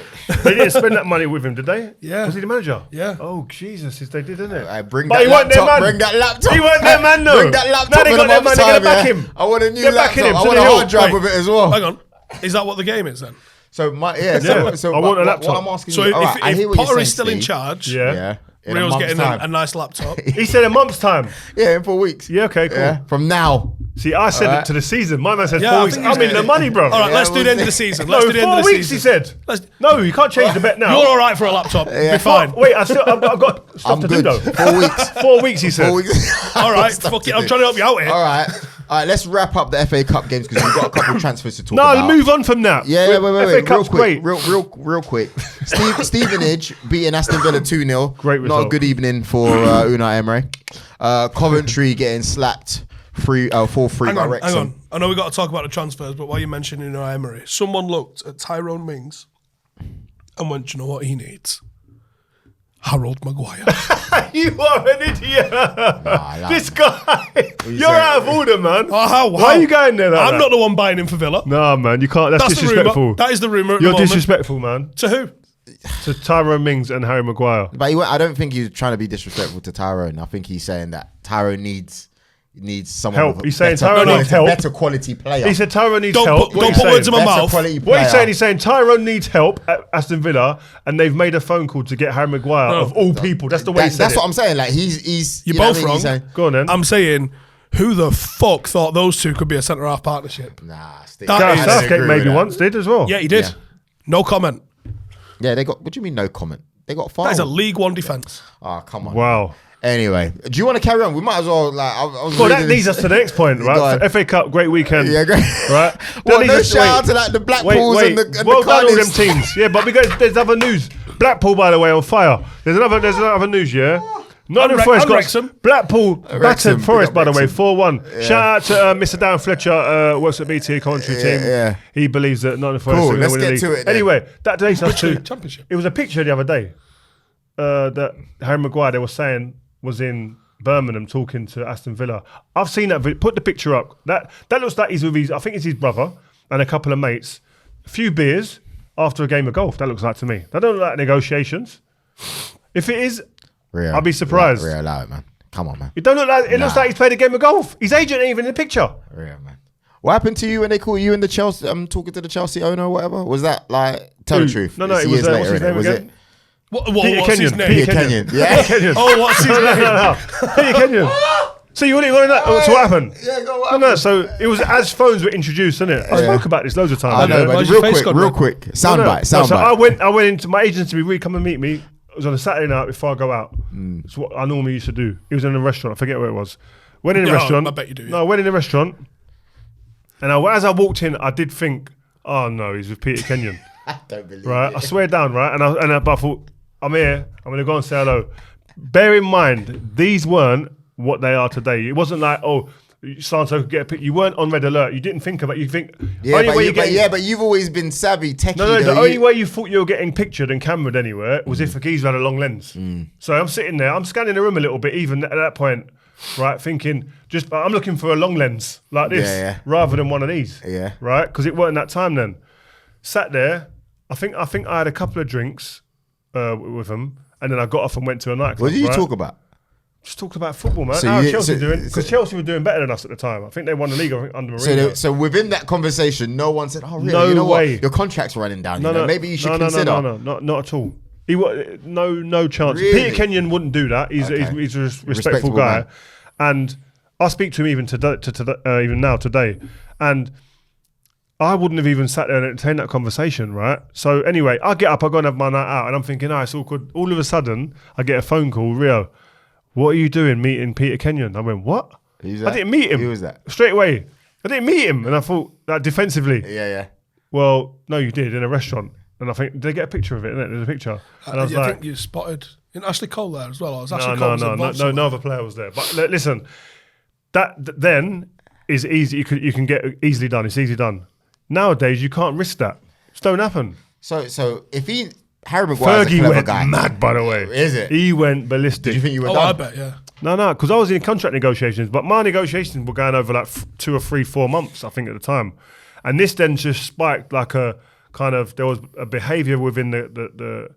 they didn't spend that money with him, did they? Yeah. Was he the manager? Yeah. Oh, Jesus, they did, didn't it? Bring But that he wasn't their laptop. man. Bring that laptop. He wasn't their man, though. Bring that laptop. Now they in got a their man, month's they're going to time, back yeah. him. I want a new They're backing laptop. him. I So want a they hard drive with it as well. Hang on. Is that what the game is then? So Yeah. So I want a what laptop. I'm asking So you, all right, I if hear what you're Potter saying, is still in Steve. charge, Yeah. In a Rio's month's getting time. a nice laptop. He said a month's time. Yeah, in 4 weeks. Yeah, okay, cool. Yeah, from now. See, I said it to the season. My man said Yeah, 4 I weeks. think I'm he's in the money, bro. All right, let's do we'll the end of see. the season. No, Let's do the end 4 of the weeks, season. he said. Let's- No, you can't change the bet now. You're all right for a laptop. Be fine. Wait, I've got stuff I'm to good. do, though. 4 weeks. 4 weeks, he said. 4 weeks. All right, fuck it. I'm trying to help you out here. All right, let's wrap up the FA Cup games because we've got a couple of transfers to talk No, about. move on from that. Yeah, wait. FA Real Cup's quick. great. Real quick. Stevenage beating Aston Villa 2-0. Great Not a result. good evening for Unai Emery. Coventry getting slapped 4-3 Hang by on, Wrexham. hang on. I know we got to talk about the transfers, but while you're mentioning Unai Emery, someone looked at Tyrone Mings and went, "Do you know what he needs? Harold Maguire." You are an idiot. This guy. You're out of order, man. How? Why are you going there like I'm that? not the one buying him for Villa. No, man, you can't. That's the disrespectful. rumour. That is the rumour. You're disrespectful, man. To who? To Tyrone Mings and Harry Maguire. But I don't think he's trying to be disrespectful to Tyrone. I think he's saying that Tyrone needs someone Help. with a He's saying better Tyrone needs help. better quality player. He said Tyrone needs Don't help. put- What don't are you put words in saying? my better mouth. quality What he's player. saying, he's saying Tyrone needs help at Aston Villa, and they've made a phone call to get Harry Maguire of all people. That's the way he said That's it. what I'm saying. Like he's You're you know both what I mean? He's wrong. saying, Go on then. I'm saying, who the fuck thought those two could be a centre half partnership? nah, Steve. That Gareth is- Southgate agree maybe with that. once did as well. Yeah, he did. Yeah. No comment. Yeah, they got. What do you mean? No comment. They got five. That is a League One defence. Oh, come on. Wow. Anyway, do you want to carry on? We might as well. Like, I was Well, that reading leads this- us to the next point, Go right? on. FA Cup, great weekend. Yeah, great. Right? Well, That no leads us- shout out wait. to like the Blackpools and the well done, all them Cardiffs. teams. Yeah, but there's other news. Blackpool, by the way, on fire. There's another news, yeah? Nottingham And Forest got Wrexham. Blackpool Wrexham, battered big Forest, up by the way, Wrexham. 4-1. Shout out to Mr. Dan Fletcher, works at BT commentary team. yeah. He believes that Nottingham Forest Cool, are going let's to win the get to league. it then. Anyway, that takes us to Championship. It was a picture the other day that Harry Maguire, they were saying, was in Birmingham talking to Aston Villa. I've seen that. Put the picture up. That looks like he's with his. I think it's his brother and a couple of mates. A few beers after a game of golf. That looks like to me. That don't look like negotiations. If it is, Rio, I'll be surprised. Rio, allow it, man. Come on, man. it don't look like. It looks like he's played a game of golf. His agent ain't even in the picture. Rio, man. What happened to you when they called you and the Chelsea? Talking to the Chelsea owner or whatever. Was that like tell the truth? No, It's it was. years What's later, his innit? name Was again? it? Peter What's his Kenyon. name? Peter Kenyon. Yeah. Kenyon. Oh, what's his name? No. Peter Kenyon. So you want to know? So what happened? Yeah, go No, no. So it was as phones were introduced, isn't it? I spoke about this loads of times. I know, yeah? but Why's your face gone real red? quick. Soundbite. So I Soundbite. went into my agent to be really come and meet me. It was on a Saturday night before I go out. It's what I normally used to do. It was in a restaurant. I forget where it was. Went in a Yeah, restaurant. I bet you do, yeah. No, I went in a restaurant, and as I walked in, I did think, oh no, he's with Peter Kenyon. Don't believe Right, it. I swear down, right, but I thought, I'm here. I'm gonna go and say hello. Bear in mind, these weren't what they are today. It wasn't like, oh, so-and-so could get a pic. You weren't on red alert. You didn't think about. You think Yeah, only but, way you, you're getting- but you've always been savvy, techie. No, though. the only way you thought you were getting pictured and cameraed anywhere was if a geezer had a long lens. So I'm sitting there, I'm scanning the room a little bit, even at that point, right, thinking, I'm looking for a long lens like this, Yeah. rather than one of these, Yeah. right? Because it weren't that time then. Sat there, I think I had a couple of drinks with them, and then I got off and went to a nightclub. What did you right? talk about? Just talked about football, man. So How you- Chelsea so- doing? so- Because Chelsea were doing better than us at the time. I think they won the league under Mourinho. So within that conversation, no one said, "Oh, really? No you know way. what? Your contract's running down. Maybe you should consider." No, not at all. No chance. Really? Peter Kenyon wouldn't do that. He's a respectful guy, man. and I speak to him even today, even now today, and I wouldn't have even sat there and entertained that conversation, right? So anyway, I get up, I go and have my night out, and I'm thinking, it's all good. All of a sudden, I get a phone call, Rio, what are you doing meeting Peter Kenyon? I went, what? Who's I that? didn't meet him. Who was that? Straight away. I didn't meet him. And I thought, defensively. Yeah. Well, no, you did, in a restaurant. And I think, did they get a picture of it? There's a picture. And I was I think you spotted, in Ashley Cole there as well. Or was no, Ashley Cole was involved no somewhere? other player was there. But listen, that then is easy. You can get easily done. It's easily done. Nowadays, you can't risk that. It don't happen. So if Harry Maguire's a Fergie clever went guy. mad, by the way. Is it? He went ballistic. Did you think you were Oh, done? I bet, yeah. No, because I was in contract negotiations, but my negotiations were going over like 2 or 3, 4 months, I think, at the time. And this then just spiked like a kind of, there was a behaviour within the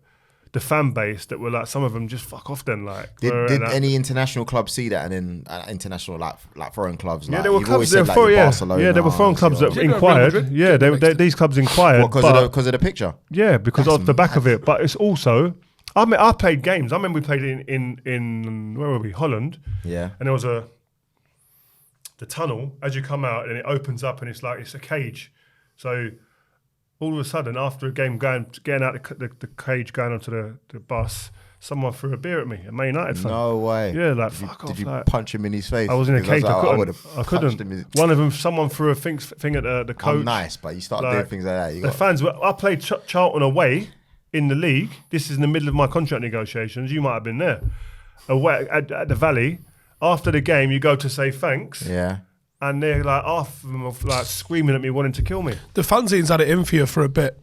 fan base that were like, some of them just fuck off then. Like, Did any international clubs see that, and then international like foreign clubs? yeah, Like, there were you've clubs. always said, like, your Barcelona, Yeah, there were foreign clubs that Yeah, Real inquired. Madrid Yeah, did these clubs inquired. because of the picture. Yeah, because That's of the back of mad. it. But it's also, I played games. I remember we played in where were we? Holland. Yeah. And there was the tunnel, as you come out, and it opens up, and it's a cage. So all of a sudden, after a game, getting out the cage, going onto the bus, someone threw a beer at me, a Man United fan. No way. Yeah, like, Did you, fuck off. Did you like, punch him in his face? I was in a Because cage. I would've punched him in- couldn't. One of them, someone threw a thing at the coach. I'm nice, but you start doing things like that. You The got fans were. I played Charlton away in the league. This is in the middle of my contract negotiations. You might have been there. Away at the Valley. After the game, you go to say thanks, yeah. and they're like, half of them are like screaming at me, wanting to kill me. The fanzines had it in for you for a bit.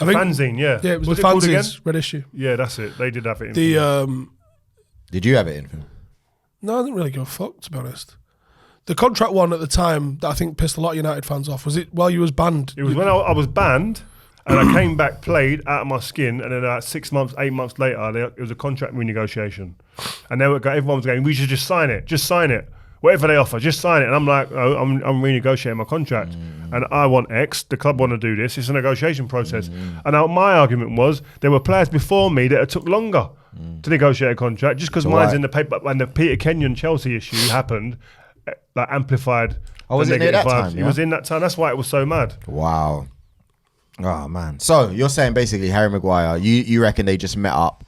I think, Fanzine, yeah. Yeah, it was What's the called again? fanzines, red issue. Yeah, that's it. They did have it in. The Did you have it in for him? No, I didn't really give a fuck, to be honest. The contract one at the time that I think pissed a lot of United fans off, was it while you was banned? It was when I was banned, and I came back, played out of my skin, and then 6 months, 8 months later, it was a contract renegotiation. And everyone was going, we should just sign it. Whatever they offer, just sign it. And I'm like, oh, I'm renegotiating my contract. And I want X, the club want to do this. It's a negotiation process. And my argument was, there were players before me that it took longer to negotiate a contract, just because mine's in the paper. And the Peter Kenyon Chelsea issue happened, like amplified. Oh, was the it near negative that vibes. time? It was in that time. That's why it was so mad. Wow. Oh man. So you're saying basically Harry Maguire, you reckon they just met up?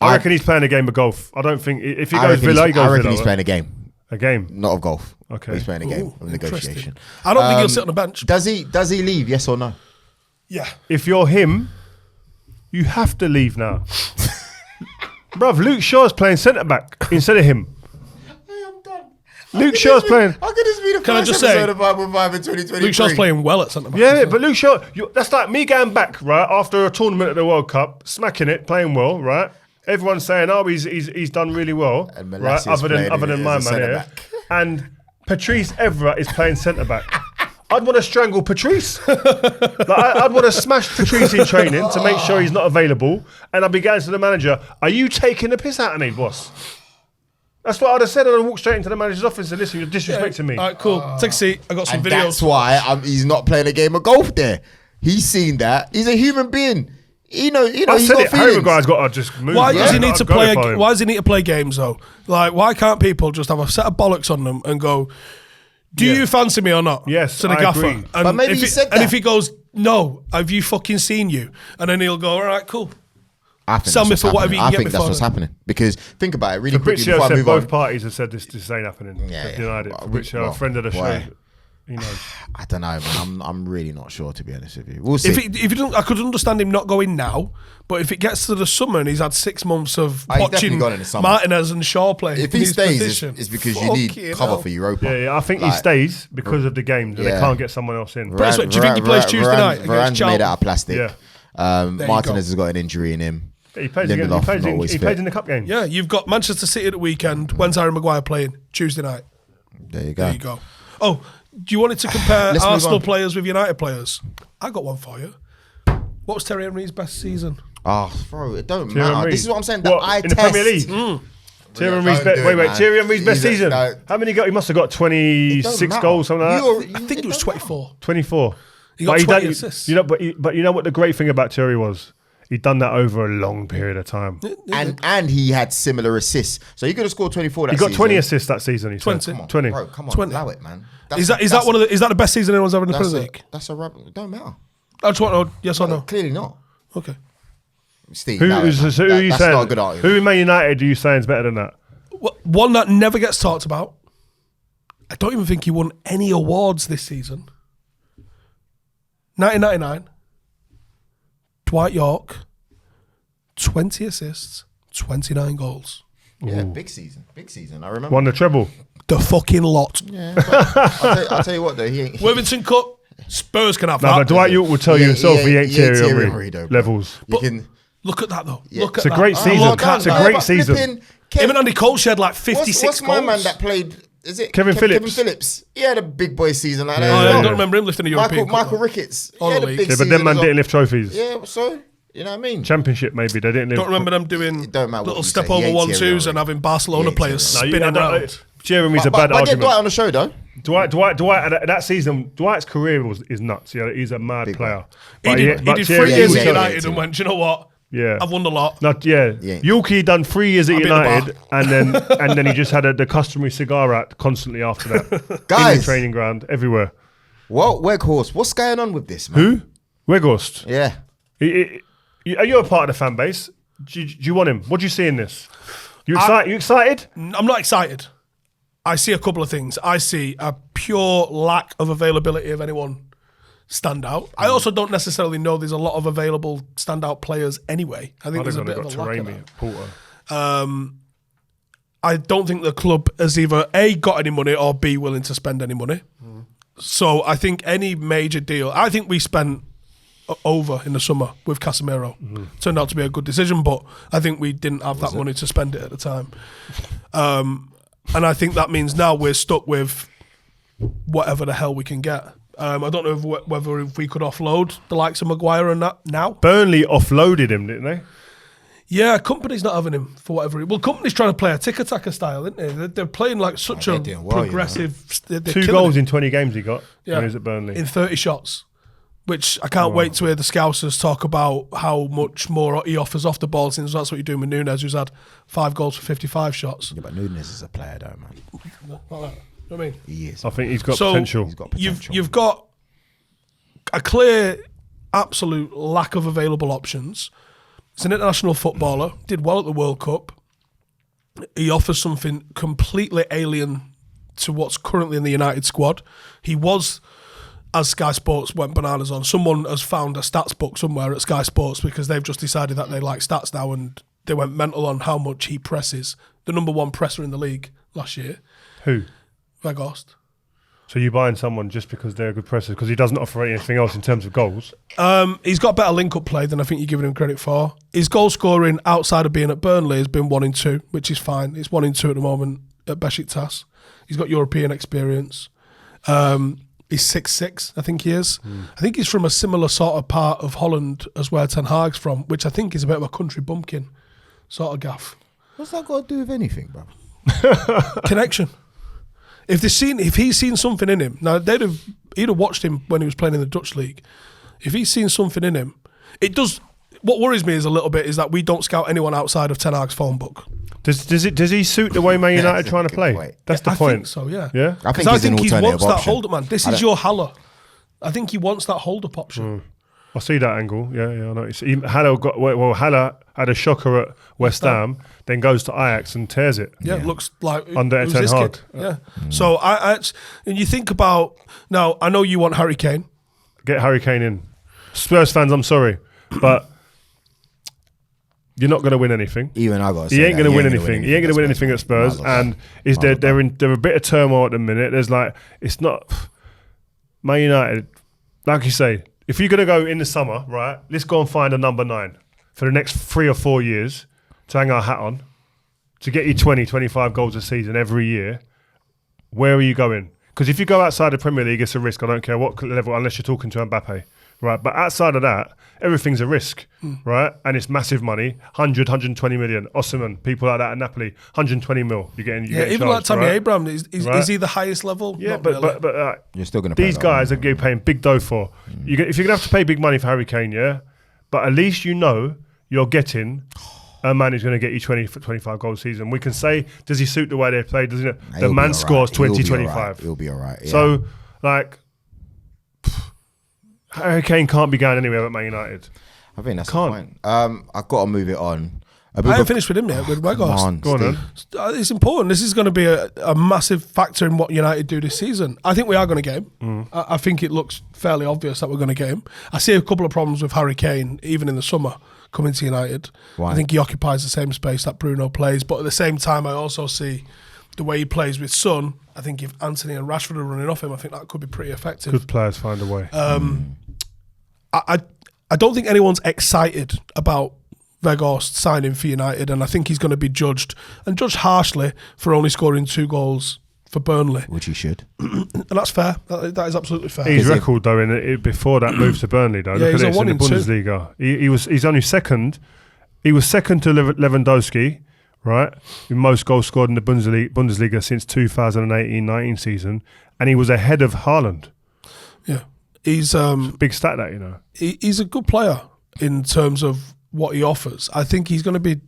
I reckon he's playing a game of golf. I don't think if he I goes reckon Villa, he he's, I goes reckon Villa. he's playing a game. A game. Not of golf. Okay. He's playing a game of Interesting. negotiation. I don't think he'll sit on the bench. Does he leave, yes or no? Yeah. If you're him, you have to leave now. Bruv, Luke Shaw's playing centre back instead of him. I'm done. Luke Shaw's playing. How could this be the Can I first just say, episode of Bible 5 in 2023? Luke Shaw's playing well at centre back. Yeah, but Luke Shaw, that's like me going back, right, after a tournament at the World Cup, smacking it, playing well, right? Everyone's saying, oh, he's done really well, And right? Molasses playing Other than as my a man centre here. back. And Patrice Evra is playing centre back. I'd want to strangle Patrice. I'd want to smash Patrice in training to make sure he's not available. And I'd be going to the manager, are you taking the piss out of me, boss? That's what I'd have said. I'd have walked straight into the manager's office and said, listen, you're disrespecting me. All right, cool. Take a seat. I got some And videos. that's why he's not playing a game of golf there. He's seen that. He's a human being. You know, I he's said got it. Harry feelings. Maguire's got to just move. Why man. does he need I'd to go play? for him. Why does he need to play games though? Like, why can't people just have a set of bollocks on them and go, "Do you fancy me or not?" Yes, to the I gaffer. agree. And But maybe if he said And that. if he goes, "No, have you fucking seen you?" And then he'll go, "All right, cool." I think Sell that's me what's for whatever you happening. can I get think me that's for what's then. happening. Because think about it really quickly Fabrizio before I said move both on. parties have said this ain't happening. Yeah, They've denied it. well, Fabrizio, well, a friend of the show, why? he knows. I don't know, man. I'm really not sure, to be honest with you. We'll see. If he doesn't, I could understand him not going now. But if it gets to the summer and he's had 6 months of He's definitely watching gone in the summer. Martinez and Shaw playing, If in he his stays, position, it's because you need fucking cover hell. for Europa. Yeah, I think he Like- stays because of the games, and they Yeah. can't get someone else in. But- do you think he plays Tuesday night against Varane's made Charlton? out of plastic. Yeah. There you Martinez go. has got an injury in him. He plays, Lindelof, not always he fit. plays in the cup game. Yeah, you've got Manchester City at the weekend. When's Harry Maguire playing? Tuesday night. There you go. There you go. Oh, do you want it to compare Let's move Arsenal on. players with United players? I got one for you. What was Terry Henry's best season? Oh, bro, it don't Thierry matter. Henry. This is what I'm saying. The What, eye in the test. Premier League? Thierry Henry's don't do it, man. Thierry Henry's best He's a- season. no. How many got? He must have got It don't 26 matter. goals, something like that. You're- I think it was 24. 24. He got But 20 done- assists. You know, but you know what the great thing about Thierry was? He'd done that over a long period of time. And he had similar assists. So he could have scored 24 that He got season. 20 assists that season. He 20. said. Come on, 20. Bro, come on, 20. allow it, man. Is that the best season anyone's ever in the Premier League? That's a rubber. It don't matter. I just want to know yes or no. Clearly not. Okay. Steve, Who allow it, is man. who are you That's saying? not a good argument. Who in Man United do you saying is better than that? One that never gets talked about. I don't even think he won any awards this season. 1999. Dwight Yorke. 20 assists, 29 goals. Yeah, big season. Big season. I remember. Won the treble. The fucking lot. Yeah, but I'll tell you what though. He ain't. Worthington Cup, Spurs can have No, that. but Dwight Yorke will tell you himself he ain't Thierry Henry, Henry though, bro. levels. You can. Look at that though. Yeah. Look It's at a that. great season. well done, It's a man. great But season. flipping Him and Andy Cole shared like 56 what's goals. my man that played? Is it Kevin Phillips? Kevin Phillips. He had a big boy season like Oh, that. yeah, as I well. don't remember him lifting a European Michael Cup. Ricketts. He All had the a league. big Yeah, season. but them man as well. didn't lift trophies. Yeah, so you know what I mean. Championship maybe they didn't lift. Don't remember them doing It don't matter what little you step say. over He ain't 1-2s Thierry and Henry. having Barcelona He ain't players Thierry spinning around. Jeremy's a But bad I get argument. Dwight on the show though. Dwight at that season, Dwight's career is nuts. Yeah, he's a mad Big player. He But did but 3 Thierry years will at tell- United and went, do you know what? Yeah, I've won a lot. Yeah. Yorke done 3 years at I'll be at the United, and then he just had the customary cigar out constantly after that. In the Guys. training ground, everywhere. Well, Weghorst, what's going on with this, man? Who? Weghorst. Yeah. Are you a part of the fan base? Do you want him? What do you see in this? You excited? I'm not excited. I see a couple of things. I see a pure lack of availability of anyone standout. I also don't necessarily know there's a lot of available standout players anyway. I think there's a bit of a lack of that. Porter. I don't think the club has either A, got any money or B, willing to spend any money. So I think any major deal, I think we spent over in the summer with Casemiro. Turned out to be a good decision, but I think we didn't have that money to spend it at the time. And I think that means now we're stuck with whatever the hell we can get. I don't know whether if we could offload the likes of Maguire and that now. Burnley offloaded him, didn't they? Yeah, company's not having him for whatever. Well, company's trying to play a tick-attacker style, isn't they? They're playing like such they're a doing well, progressive. They're 2 killing goals it. in 20 games he got when he was at Burnley. In 30 shots, which I can't wait to hear the Scousers talk about how much more he offers off the ball, since that's what you're doing with Nunes, who's had 5 goals for 55 shots. Yeah, but Nunes is a player though, man. Like that. You know what I mean? He is. I think he's got So potential. He's got potential. you've got a clear, absolute lack of available options. He's an international footballer, did well at the World Cup. He offers something completely alien to what's currently in the United squad. He was, as Sky Sports went bananas on, someone has found a stats book somewhere at Sky Sports because they've just decided that they like stats now, and they went mental on how much he presses. The number 1 presser in the league last year. Who? Weghorst. So you buying someone just because they're a good presser, because he doesn't offer anything else in terms of goals? He's got better link-up play than I think you're giving him credit for. His goal scoring outside of being at Burnley has been 1 in 2, which is fine. It's 1 in 2 at the moment at Besiktas. He's got European experience. He's 6'6", I think he is. I think he's from a similar sort of part of Holland as where Ten Hag's from, which I think is a bit of a country bumpkin sort of gaff. What's that got to do with anything, bro? Connection. If he's seen something in him, now he'd have watched him when he was playing in the Dutch league. If he's seen something in him, it does. What worries me is a little bit is that we don't scout anyone outside of Ten Hag's phone book. Does he suit the way Man United That's a trying to good play? point. That's the I point. think so, yeah. Yeah? I Because I think he wants that option. hold-up, man. This is your Haller. I think he wants that hold-up option. I see that angle. Yeah, I know. Haller had a shocker at West Ham, then goes to Ajax and tears it. Yeah, it looks like Under who's Ten this Hag. kid? Yeah. So and you think about now. I know you want Harry Kane. Get Harry Kane in. Spurs fans, I'm sorry, but you're not going to win anything. Even I got. He ain't going to win anything. He ain't going to win anything at Spurs, and they're a bit of turmoil at the minute. There's it's not Man United. Like you say, if you're going to go in the summer, right? Let's go and find a number 9 for the next 3 or 4 years to hang our hat on, to get you 20, 25 goals a season every year. Where are you going? Because if you go outside the Premier League, it's a risk. I don't care what level, unless you're talking to Mbappe. Right, but outside of that, everything's a risk, right? And it's massive money, 100, 120 million. Osimhen, people like that at Napoli, 120 mil. You're getting Even charged, like Tammy right? Abraham, is he the highest level? Yeah, Not but really. but you're still going to. these guys are paying big dough for. If you're going to have to pay big money for Harry Kane, yeah, but at least you know you're getting a man who's going to get you 20, 25 goals a season. We can say, does he suit the way they play? Does he? The man scores 20, 25. He'll be all right. Yeah. So, like, Harry Kane can't be going anywhere but Man United. I think that's the point. I've got to move it on. I haven't finished with him yet, with Weghorst. Go on, then. It's important. This is going to be a massive factor in what United do this season. I think we are going to get him. I think it looks fairly obvious that we're going to get him. I see a couple of problems with Harry Kane, even in the summer, coming to United. Why? I think he occupies the same space that Bruno plays, but at the same time, I also see the way he plays with Son. I think if Anthony and Rashford are running off him, I think that could be pretty effective. Good players find a way. I don't think anyone's excited about Weghorst signing for United, and I think he's going to be judged harshly for only scoring 2 goals for Burnley, which he should, and that's fair. That is absolutely fair. His record though before that move to Burnley though, look at this in the Bundesliga. He's only second. He was second to Lewandowski, right, with most goals scored in the Bundesliga since 2018-19 season, and he was ahead of Haaland. Yeah, he's big stat that, you know. He's a good player in terms of what he offers. I think he's going to be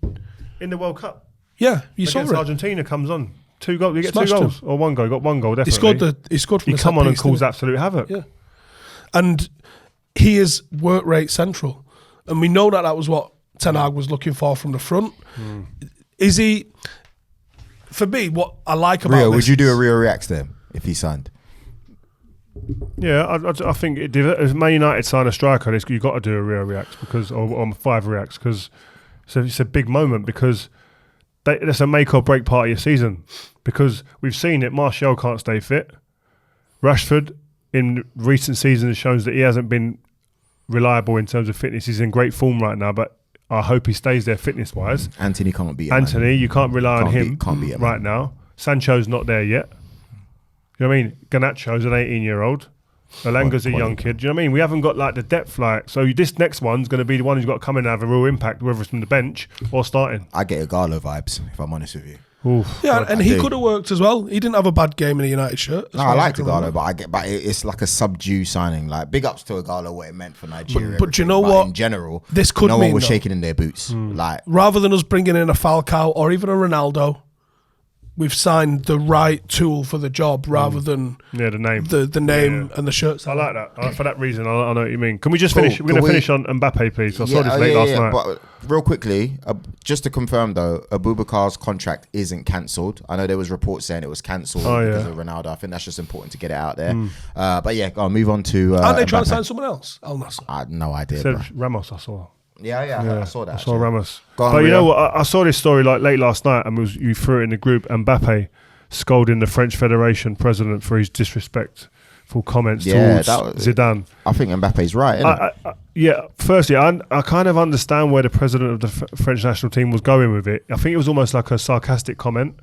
in the World Cup. Yeah, you saw it. Argentina comes on 2 goals. You get Smashed 2 goals or 1 goal. He got 1 goal definitely. He scored from he the come on and piece, cause absolute havoc. Yeah, and he is work rate central, and we know that was what Ten Hag was looking for from the front. Is he? For me, what I like about Rio, this, would you do a Rio reacts to him if he signed? Yeah, I think if Man United sign a striker, you've got to do a Rio reacts because or 5 reacts because it's a big moment because that's a make or break part of your season because we've seen it. Martial can't stay fit. Rashford in recent seasons shows that he hasn't been reliable in terms of fitness. He's in great form right now, but I hope he stays there fitness wise. Anthony can't beat him. Anthony, you can't rely on him right now. Sancho's not there yet. You know what I mean? Garnacho's an 18-year-old. Alanga's a young kid. Do you know what I mean? We haven't got like the depth so this next one's going to be the one who's got to come in and have a real impact, whether it's from the bench or starting. I get Igalo vibes, if I'm honest with you. Oof, yeah, and he could have worked as well. He didn't have a bad game in a United shirt. No, I like Igalo, but it's like a subdue signing. Like big ups to Igalo, what it meant for Nigeria. But do you know what? In general, this could no mean one was shaking in their boots. Like rather than us bringing in a Falcao or even a Ronaldo, we've signed the right tool for the job rather than the name, the name and the shirts. I like that. For that reason, I know what you mean. Can we just finish? We're going to finish on Mbappe, please. I saw this late last night. But real quickly, just to confirm though, Aboubakar's contract isn't cancelled. I know there was reports saying it was cancelled because of Ronaldo. I think that's just important to get it out there. But yeah, I'll move on to. Aren't they trying to sign someone else? Al-Nassr. I had no idea. Said Ramos, I saw. Yeah, I saw that. I saw Ramos. But you know what? I saw this story like late last night, and you threw it in the group. Mbappe scolding the French Federation president for his disrespectful comments towards Zidane. I think Mbappe's right. Firstly, I kind of understand where the president of the French national team was going with it. I think it was almost like a sarcastic comment.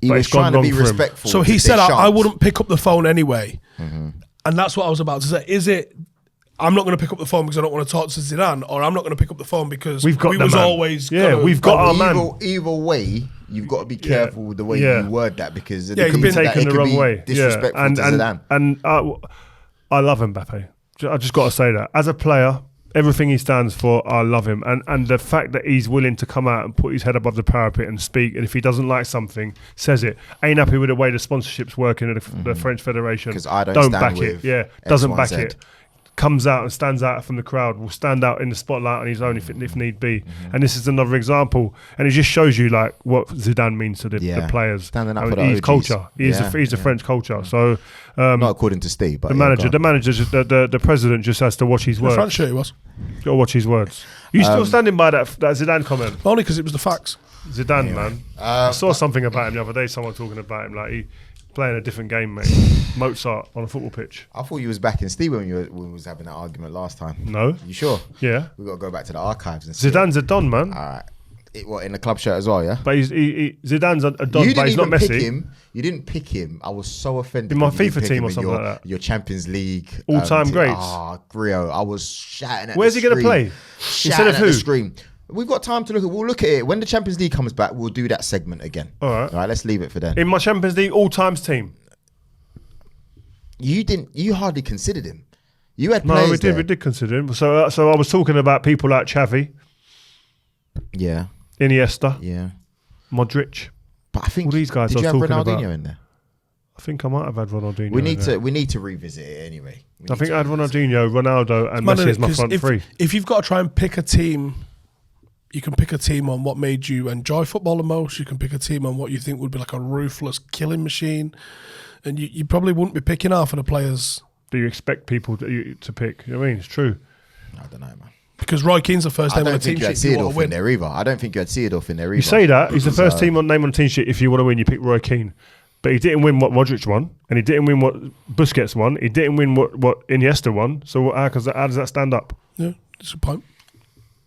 He was trying to be respectful. So he said, I wouldn't pick up the phone anyway. And that's what I was about to say. Is it, I'm not going to pick up the phone because I don't want to talk to Zidane, or I'm not going to pick up the phone because we've got we've got our man. Either way, you've got to be careful with the way you word that because it could be taken the wrong way. Disrespectful to Zidane. And I love Mbappe. I just got to say that as a player, everything he stands for, I love him. And the fact that he's willing to come out and put his head above the parapet and speak, and if he doesn't like something, says it. Ain't happy with the way the sponsorship's working in the French Federation. Because I don't back it. Yeah, doesn't back it. Comes out and stands out from the crowd, will stand out in the spotlight on his own if need be. And this is another example. And it just shows you like what Zidane means to the players. Standing up for his the culture. He's the French culture. So not according to Steve, but the manager, the president just has to watch his words. I'm sure he was. Got to watch his words. You still standing by that Zidane comment? Only because it was the facts. Zidane, man. I saw something about him the other day. Someone talking about him like he playing a different game, mate. Mozart on a football pitch. I thought you was back in Steve when we was having that argument last time. No. You sure? Yeah. We got to go back to the archives and see. Zidane's a don, man. All right. In the club shirt as well, yeah? But Zidane's a don, but he's not Messi. You didn't pick him. I was so offended. In my FIFA team or something like that. Your Champions League. All-time greats. Rio. I was shouting at Where's he going to play? Instead of who? The screen. We've got time to look at. We'll look at it when the Champions League comes back. We'll do that segment again. All right. Let's leave it for then. In my Champions League all-times team. You hardly considered him. You had players we there. did consider him. So I was talking about people like Xavi, Yeah. Iniesta, Yeah. Modric. But I think All these guys did I you was have talking Ronaldinho about. in there? I think I might have had Ronaldinho. We need to revisit it anyway. I think I had Ronaldinho, Ronaldo, and Messi as my front three. If you've got to try and pick a team, you can pick a team on what made you enjoy football the most. You can pick a team on what you think would be like a ruthless killing machine. And you probably wouldn't be picking half of the players. Do you expect people to pick? You know what I mean? It's true. I don't know, man. Because Roy Keane's the first I name on don't the team think you had sheet. You want to Seedorf in win. there either. I don't think you had Seedorf in there either. You say that, he's the first name on the team sheet. If you want to win, you pick Roy Keane. But he didn't win what Modric won, and he didn't win what Busquets won. He didn't win what Iniesta won. So how does that stand up? Yeah, that's a point.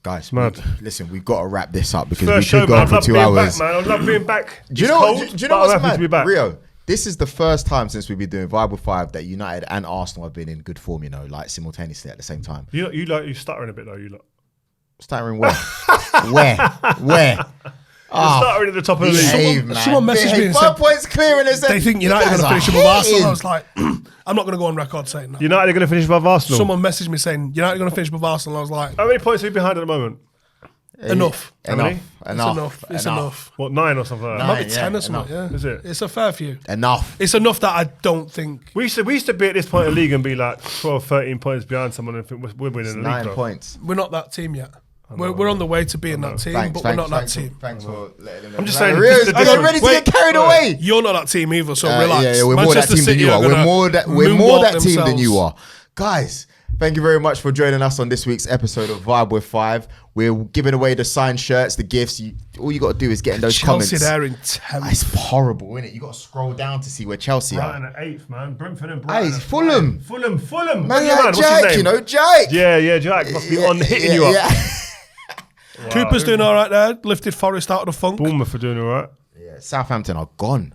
Guys, Mad. Listen, we've got to wrap this up because First we show, could go man. on I for love 2 being hours. back, man. I love being back. Do you It's know? cold, Do you know but what's I'm happy mad? to be back. Rio, this is the first time since we've been doing Vibe with 5 that United and Arsenal have been in good form. You know, like simultaneously at the same time. You stuttering a bit though. You lot. Stuttering where? Where? You're stuttering at the top of the league. Behave, man. someone messaged me and 5 said points clear, and they think United are going to finish above Arsenal. I was like, I'm not going to go on record saying that. United are going to finish above Arsenal. Someone messaged me saying United are going to finish above Arsenal. I was like, How many points are we behind at the moment? enough. many? It's enough. What, 9 or something like that? Might be 10 or enough. something. Yeah, Is it? It's a fair few. Enough. It's enough that I don't think. We used to be at this point in the league and be like 12, 13 points behind someone and think we're winning the league. 9 though. points. We're not that team yet. We're on the way to being that team, but we're not that team. Thanks for letting them know. I'm just saying, Rio's just the ready to difference. get carried away. You're not that team either, so relax. Yeah, we're more that Manchester team than City you are. We're more that moonwalk team than themselves. you are. Guys, thank you very much for joining us on this week's episode of Vibe with 5. We're giving away the signed shirts, the gifts. All you got to do is get in those Chelsea comments. there in It's 10th. horrible, isn't it? You got to scroll down to see where Chelsea Brighton are. at 8th, man. Brentford and Hey, Brighton. it's at Fulham. 9th. Fulham. Man, What's like his Jake, name? you know, Jake. Yeah, Jack must be on hitting you up. Yeah. Cooper's doing all right there. Lifted Forest out of the funk. Bournemouth are doing all right. Yeah, Southampton are gone.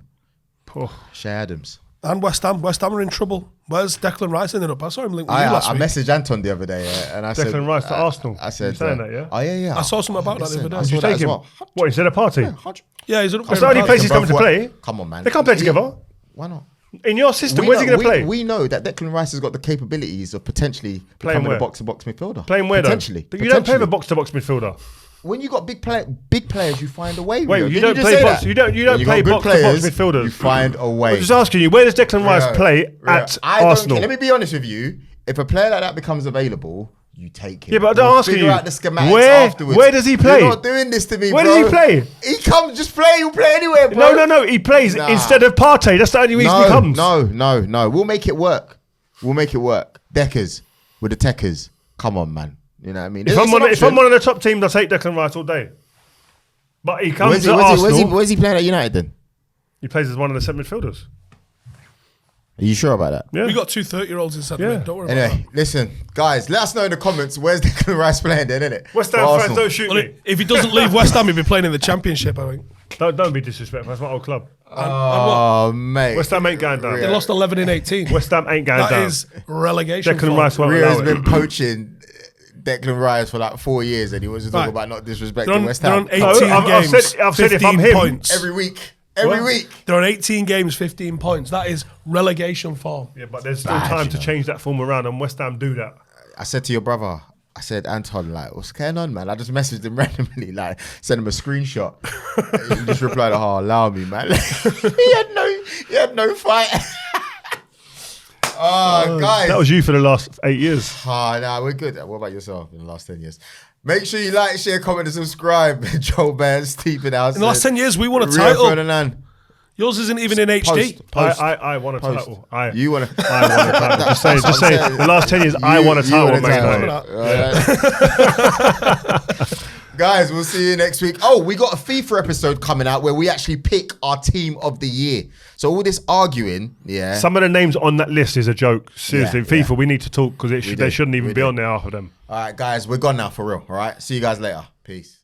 Oh. Shea Adams. And West Ham. West Ham are in trouble. Where's Declan Rice ended up? I saw him linked with you last I week. messaged Anton the other day and I said... Declan Rice to Arsenal. I said... You saying that, yeah? Oh, yeah. I saw something about that the other day. I Did saw you that Take as him. well. What, instead of Partey? Yeah, he's an That's the only place he's coming to play. Come on, man. They can't play together. Why not? In your system, where's he going to play? We know that Declan Rice has got the capabilities of potentially Playing becoming where? a box-to-box midfielder. Playing where, though? Potentially. You don't play with a box-to-box midfielder. When you got big players, you find a way. Wait, Rio. you Didn't don't just play say box. that? You don't When play got good box-to-box players, midfielders. You find a way. I'm just asking you, where does Declan Rice play at Arsenal? Let me be honest with you. If a player like that becomes available, you take him. Yeah, but I'm asking figure you, out the schematics afterwards. where does he play? You're not doing this to me, Where bro. does he play? He comes, just play. He'll play anywhere, bro. No. He plays Nah. instead of Partey. That's the only reason he comes. No. We'll make it work. Deckers with the Techers. Come on, man. You know what I mean? If I'm one of the top teams, I'll take Declan Rice all day. But he comes to Arsenal. Where's he playing at United then? He plays as one of the centre midfielders. Are you sure about that? Yeah. We got 2 30-year-olds inside Yeah. the mid. Don't worry about Anyway, listen, guys, let us know in the comments where's Declan Rice playing then, innit? West For Ham fans, Arsenal. don't shoot that. Well, me. if he doesn't leave West Ham, he'll be playing in the Championship, I think. Don't be disrespectful. That's my old club. Oh, mate. West Ham ain't going down. They lost 11 in 18. West Ham ain't going That down. is relegation. Declan form. Rice won't Rio's allow been it. poaching Declan Rice for like 4 years and he was talking Right. about not They're disrespecting on, West they're Ham. on 18 No, I've games, I've said if I'm 15 him- points. Every week. They're on 18 games, 15 points. That is relegation form. Yeah, but there's still Bad, time you to know. change that form around, and West Ham do that. I said to your brother, Anton, like, what's going on, man? I just messaged him randomly, like, sent him a screenshot. He just replied, allow me, man. he had no fight. Guys. That was you for the last 8 years. Nah, we're good. What about yourself in the last 10 years? Make sure you like, share, comment, and subscribe. Joel Bear, Stephen Howson. In the last 10 years, we won a Rio title. Ferdinand. Yours isn't even in HD. Post. I won a title. You want to... I won a title. Just saying. That's what I'm saying. The last 10 years, I won a title, won a man. title. Guys, we'll see you next week. Oh, we got a FIFA episode coming out where we actually pick our team of the year. So all this arguing, yeah. Some of the names on that list is a joke. Seriously, Yeah, FIFA, yeah. we need to talk because they shouldn't even We be do. on there, half of them. All right, guys, we're gone now for real. All right, see you guys later. Peace.